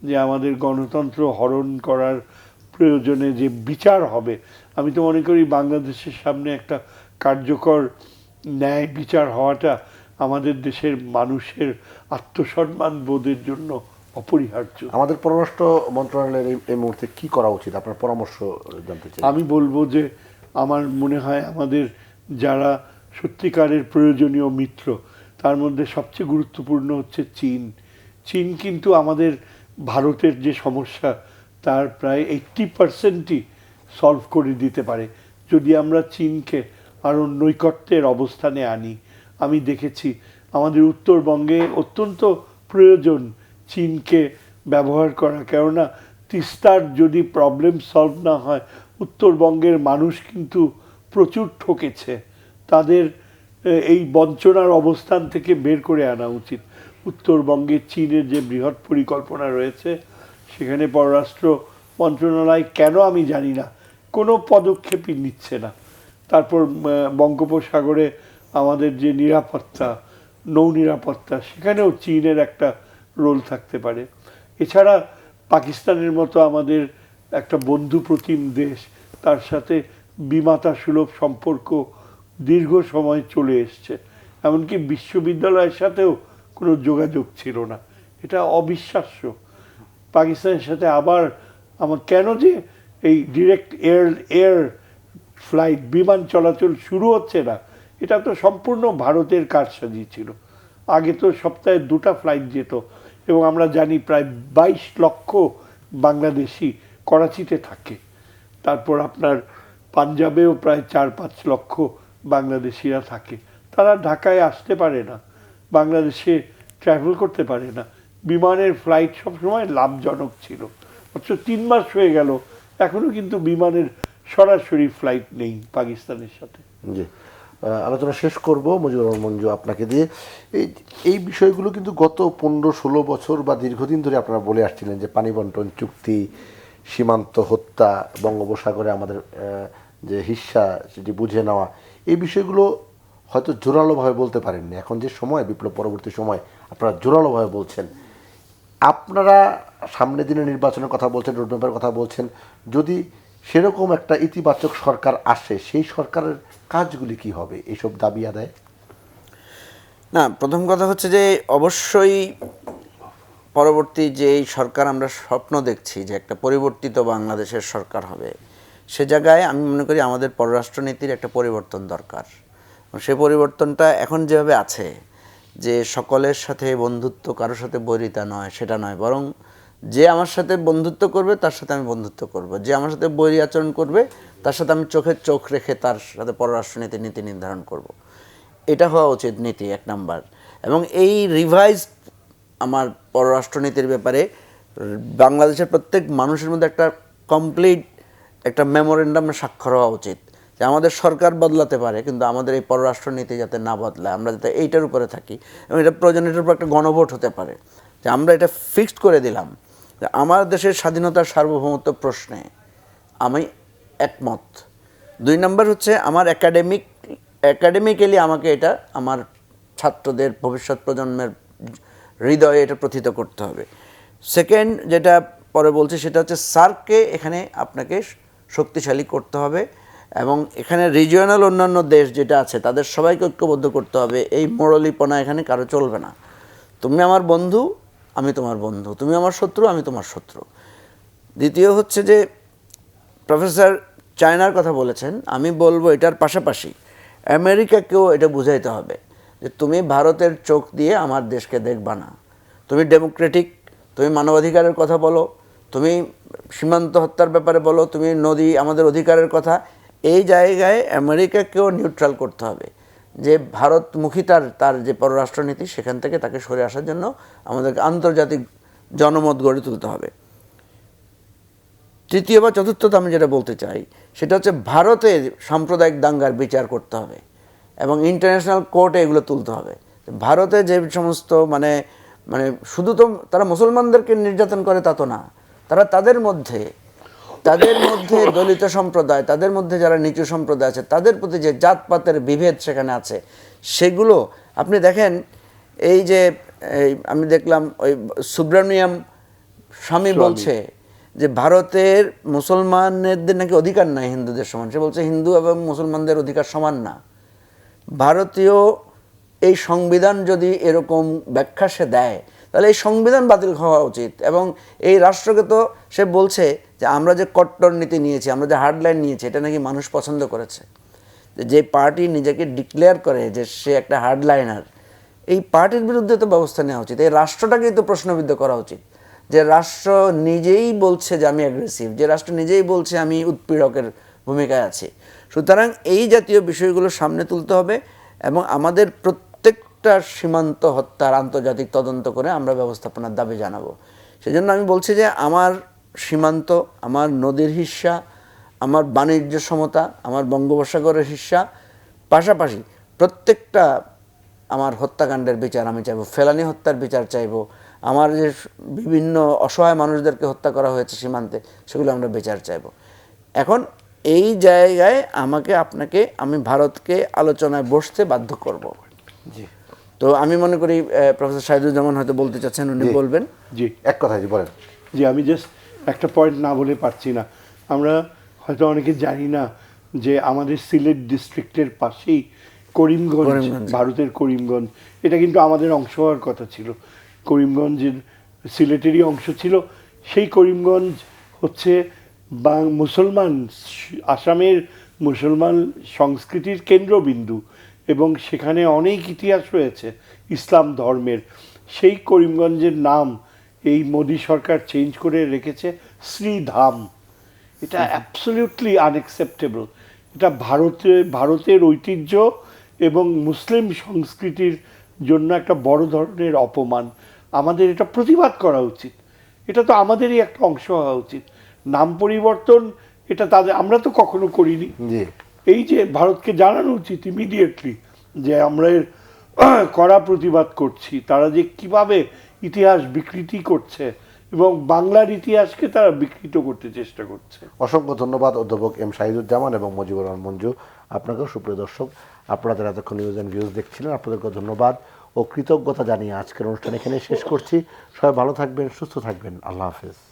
যে আমাদের গণতন্ত্র হরণ করার প্রয়োজনে যে বিচার হবে, আমি তো মনে করি বাংলাদেশের সামনে একটা কার্যকর ন্যায় বিচার হওয়াটা আমাদের দেশের মানুষের আত্মসম্মান বোধের জন্য অপরিহার্য। আমাদের পররাষ্ট্র মন্ত্রণালয়ের এই মুহূর্তে কি করা উচিত, আপনার পরামর্শ জানতে চাই। আমি বলবো যে আমার মনে হয় আমাদের যারা সত্যিকারের প্রয়োজনীয় মিত্র, তার মধ্যে সবচেয়ে গুরুত্বপূর্ণ হচ্ছে চীন। চীন কিন্তু আমাদের ভারতের যে সমস্যা তার প্রায় 80%ই সলভ করে দিতে পারে যদি আমরা চীনকে আরও নৈকট্যের অবস্থানে আনি। আমি দেখেছি আমাদের উত্তরবঙ্গে অত্যন্ত প্রয়োজন চীনকে ব্যবহার করা, কেননা তিস্তার যদি প্রবলেম সলভ না হয়, উত্তরবঙ্গের মানুষ কিন্তু প্রচুর ঠকেছে। তাদের এই বঞ্চনার অবস্থান থেকে বের করে আনা উচিত। উত্তরবঙ্গে চীনের যে বৃহৎ পরিকল্পনা রয়েছে, সেখানে পররাষ্ট্র মন্ত্রণালয় কেন আমি জানি না কোনো পদক্ষেপই নিচ্ছে না। তারপর বঙ্গোপসাগরে আমাদের যে নিরাপত্তা, নৌ নিরাপত্তা, সেখানেও চীনের একটা রোল থাকতে পারে। এছাড়া পাকিস্তানের মতো আমাদের একটা বন্ধুপ্রতিম দেশ, তার সাথে বিমাতা সুলভ সম্পর্ক দীর্ঘ সময় চলে এসছে, এমনকি বিশ্ববিদ্যালয়ের সাথেও কোনো যোগাযোগ ছিল না। এটা অবিশ্বাস্য। পাকিস্তানের সাথে আবার কেন যে এই ডিরেক্ট এয়ার ফ্লাইট, বিমান চলাচল শুরু হচ্ছে না, এটা তো সম্পূর্ণ ভারতের কারসাজি ছিল। আগে তো সপ্তাহে 2টা ফ্লাইট যেত, এবং আমরা জানি প্রায় 22 লক্ষ বাংলাদেশি করাচিতে থাকে। তারপর আপনার পাঞ্জাবেও প্রায় 4-5 লক্ষ বাংলাদেশিরা থাকে। তারা ঢাকায় আসতে পারে না, বাংলাদেশে ট্রাভেল করতে পারে না। বিমানের ফ্লাইট সবসময় লাভজনক ছিল, অথচ 3 মাস হয়ে গেল এখনো কিন্তু বিমানের সরাসরি ফ্লাইট নেই পাকিস্তানের সাথে। জি, আলোচনা শেষ করব মুজিবুর রহমান মঞ্জু আপনাকে দিয়ে। এই বিষয়গুলো কিন্তু গত 15-16 বছর বা দীর্ঘদিন ধরে আপনারা বলে আসছিলেন যে পানি বন্টন চুক্তি, সীমান্ত হত্যা, বঙ্গোপসাগরে আমাদের যে হিস্সা সেটি বুঝে নেওয়া, এই বিষয়গুলো হয়তো জোরালোভাবে বলতে পারেননি। এখন যে সময়, বিপ্লব পরবর্তী সময়, আপনারা জোরালোভাবে বলছেন। আপনারা সামনের দিনে নির্বাচনের কথা বলছেন, রোডম্যাপের কথা বলছেন। যদি সেরকম একটা ইতিবাচক সরকার আসে, সেই সরকারের কাজগুলি কি হবে এইসব দাবি আদায়? না, প্রথম কথা হচ্ছে যে অবশ্যই পরবর্তী যে এই সরকার আমরা স্বপ্ন দেখছি যে একটা পরিবর্তিত বাংলাদেশের সরকার হবে, সে জায়গায় আমি মনে করি আমাদের পররাষ্ট্রনীতির একটা পরিবর্তন দরকার। সে পরিবর্তনটা এখন যেভাবে আছে যে সকলের সাথে বন্ধুত্ব, কারোর সাথে বৈরিতা নয়, সেটা নয়, বরং যে আমার সাথে বন্ধুত্ব করবে তার সাথে আমি বন্ধুত্ব করব, যে আমার সাথে বৈরী আচরণ করবে তার সাথে আমি চোখে চোখ রেখে তার সাথে পররাষ্ট্রনীতি নীতি নির্ধারণ করব। এটা হওয়া উচিত নীতি 1 নাম্বার। এবং এই রিভাইজ আমার পররাষ্ট্রনীতির ব্যাপারে বাংলাদেশের প্রত্যেক মানুষের মধ্যে একটা কমপ্লিট একটা মেমোরেন্ডামে স্বাক্ষর হওয়া উচিত যে আমাদের সরকার বদলাতে পারে, কিন্তু আমাদের এই পররাষ্ট্রনীতি যাতে না বদলায়, আমরা যাতে এইটার উপরে থাকি। এবং এটা প্রয়োজন এটার উপর একটা গণভোট হতে পারে যে আমরা এটা ফিক্সড করে দিলাম যে আমার দেশের স্বাধীনতার সার্বভৌমত্ব প্রশ্নে আমি একমত। 2 নম্বর হচ্ছে আমার একাডেমিক্যালি আমাকে এটা আমার ছাত্রদের, ভবিষ্যৎ প্রজন্মের হৃদয়ে এটা প্রথিত করতে হবে। সেকেন্ড যেটা পরে বলছি সেটা হচ্ছে সার্ককে এখানে আপনাকে শক্তিশালী করতে হবে এবং এখানে রিজিওনাল অন্যান্য দেশ যেটা আছে তাদের সবাইকে ঐক্যবদ্ধ করতে হবে। এই মোড়লিপনা এখানে কারো চলবে না। তুমি আমার বন্ধু, আমি তোমার বন্ধু, তুমি আমার শত্রু, আমি তোমার শত্রু। দ্বিতীয় হচ্ছে যে প্রফেসর চায়নার কথা বলেছেন, আমি বলবো এটার পাশাপাশি আমেরিকাকেও এটা বুঝাইতে হবে যে তুমি ভারতের চোখ দিয়ে আমার দেশকে দেখবা না। তুমি ডেমোক্রেটিক, তুমি মানবাধিকারের কথা বলো, তুমি সীমান্ত হত্যার ব্যাপারে বলো, তুমি নদী আমাদের অধিকারের কথা। এই জায়গায় আমেরিকাকেও নিউট্রাল করতে হবে যে ভারতমুখী তার যে পররাষ্ট্রনীতি সেখান থেকে তাকে সরে আসার জন্য আমাদেরকে আন্তর্জাতিক জনমত গড়ে তুলতে হবে। তৃতীয় বা চতুর্থত আমি যেটা বলতে চাই সেটা হচ্ছে ভারতের সাম্প্রদায়িক দাঙ্গার বিচার করতে হবে এবং ইন্টারন্যাশনাল কোর্টে এগুলো তুলতে হবে। ভারতে যে সমস্ত মানে শুধু তো তারা মুসলমানদেরকে নির্যাতন করে তা তো না, তারা তাদের মধ্যে দলিত সম্প্রদায়, তাদের মধ্যে যারা নিচু সম্প্রদায় আছে তাদের প্রতি যে জাতপাতের বিভেদ সেখানে আছে, সেগুলো আপনি দেখেন। এই যে আমি দেখলাম ওই সুব্রমণিয়াম স্বামী বলছে যে ভারতের মুসলমানদের নাকি অধিকার নাই হিন্দুদের সমান। সে বলছে হিন্দু এবং মুসলমানদের অধিকার সমান না। ভারতীয় এই সংবিধান যদি এরকম ব্যাখ্যা সে দেয় তাহলে এই সংবিধান বাতিল হওয়া উচিত। এবং এই রাষ্ট্রকে তো সে বলছে যে আমরা যে কট্টর নীতি নিয়েছি, আমরা যে হার্ডলাইন নিয়েছি, এটা নাকি মানুষ পছন্দ করেছে। যে পার্টি নিজেকে ডিক্লেয়ার করে যে সে একটা হার্ডলাইনার, এই পার্টির বিরুদ্ধে তো ব্যবস্থা নেওয়া উচিত। এই রাষ্ট্রটাকেই তো প্রশ্নবিদ্ধ করা উচিত। যে রাষ্ট্র নিজেই বলছে যে আমি অ্যাগ্রেসিভ, যে রাষ্ট্র নিজেই বলছে আমি উৎপীড়কের ভূমিকায় আছি। সুতরাং এই জাতীয় বিষয়গুলো সামনে তুলতে হবে এবং আমাদের প্রত্যেকটা সীমান্ত হত্যার আন্তর্জাতিক তদন্ত করে আমরা ব্যবস্থাপনার দাবি জানাবো। সেজন্য আমি বলছি যে আমার সীমান্ত, আমার নদীর হিস্সা, আমার বাণিজ্য সমতা, আমার বঙ্গোপসাগরের হিস্সা, পাশাপাশি প্রত্যেকটা আমার হত্যাকাণ্ডের বিচার আমি চাইবো, ফেলানি হত্যার বিচার চাইবো, আমার যে বিভিন্ন অসহায় মানুষদেরকে হত্যা করা হয়েছে সীমান্তে সেগুলো আমরা বিচার চাইবো। এখন এই জায়গায় আমি ভারতকে আলোচনায় বসতে বাধ্য করব। জি, তো আমি মনে করি প্রফেসর শাহিদুজ্জামান হয়তো বলতে চাচ্ছেন, উনি বলবেন। জি, এক কথায় বলেন। জি, আমি জাস্ট একটা পয়েন্ট না বলে পারছি না। আমরা হয়তো অনেকে জানি না যে আমাদের সিলেট ডিস্ট্রিক্টের পাশেই করিমগঞ্জ, ভারতের করিমগঞ্জ, এটা কিন্তু আমাদের অংশ হওয়ার কথা ছিল। করিমগঞ্জের সিলেটেরই অংশ ছিল। সেই করিমগঞ্জ হচ্ছে মুসলমান, আসামের মুসলমান সংস্কৃতির কেন্দ্রবিন্দু এবং সেখানে অনেক ইতিহাস রয়েছে ইসলাম ধর্মের। সেই করিমগঞ্জের নাম এই মোদী সরকার চেঞ্জ করে রেখেছে শ্রীধাম। এটা অ্যাবসলিউটলি আনএক্সেপ্টেবল। এটা ভারতের ঐতিহ্য এবং মুসলিম সংস্কৃতির জন্য একটা বড় ধরনের অপমান। আমাদের এটা প্রতিবাদ করা উচিত। এটা তো আমাদেরই একটা অংশ হওয়া উচিত। নাম পরিবর্তন এটা তাদের, আমরা তো কখনো করিনি। জি, এই যে ভারতকে জানানো উচিত ইমিডিয়েটলি যে আমরা এর কড়া প্রতিবাদ করছি। তারা যে কিভাবে ইতিহাস বিকৃতি করছে এবং বাংলার ইতিহাসকে তারা বিকৃত করতে চেষ্টা করছে। অসংখ্য ধন্যবাদ অধ্যাপক এম শাহিদুজ্জামান এবং মুজিবুর রহমান মঞ্জু। আপনাকেও সুপ্রিয় দর্শক, আপনারা যারা এতক্ষণ নিউজ অ্যান্ড ভিউজ দেখছিলেন, আপনাদেরকে ধন্যবাদ ও কৃতজ্ঞতা জানিয়ে আজকের অনুষ্ঠান এখানে শেষ করছি। সবাই ভালো থাকবেন, সুস্থ থাকবেন। আল্লাহ হাফেজ।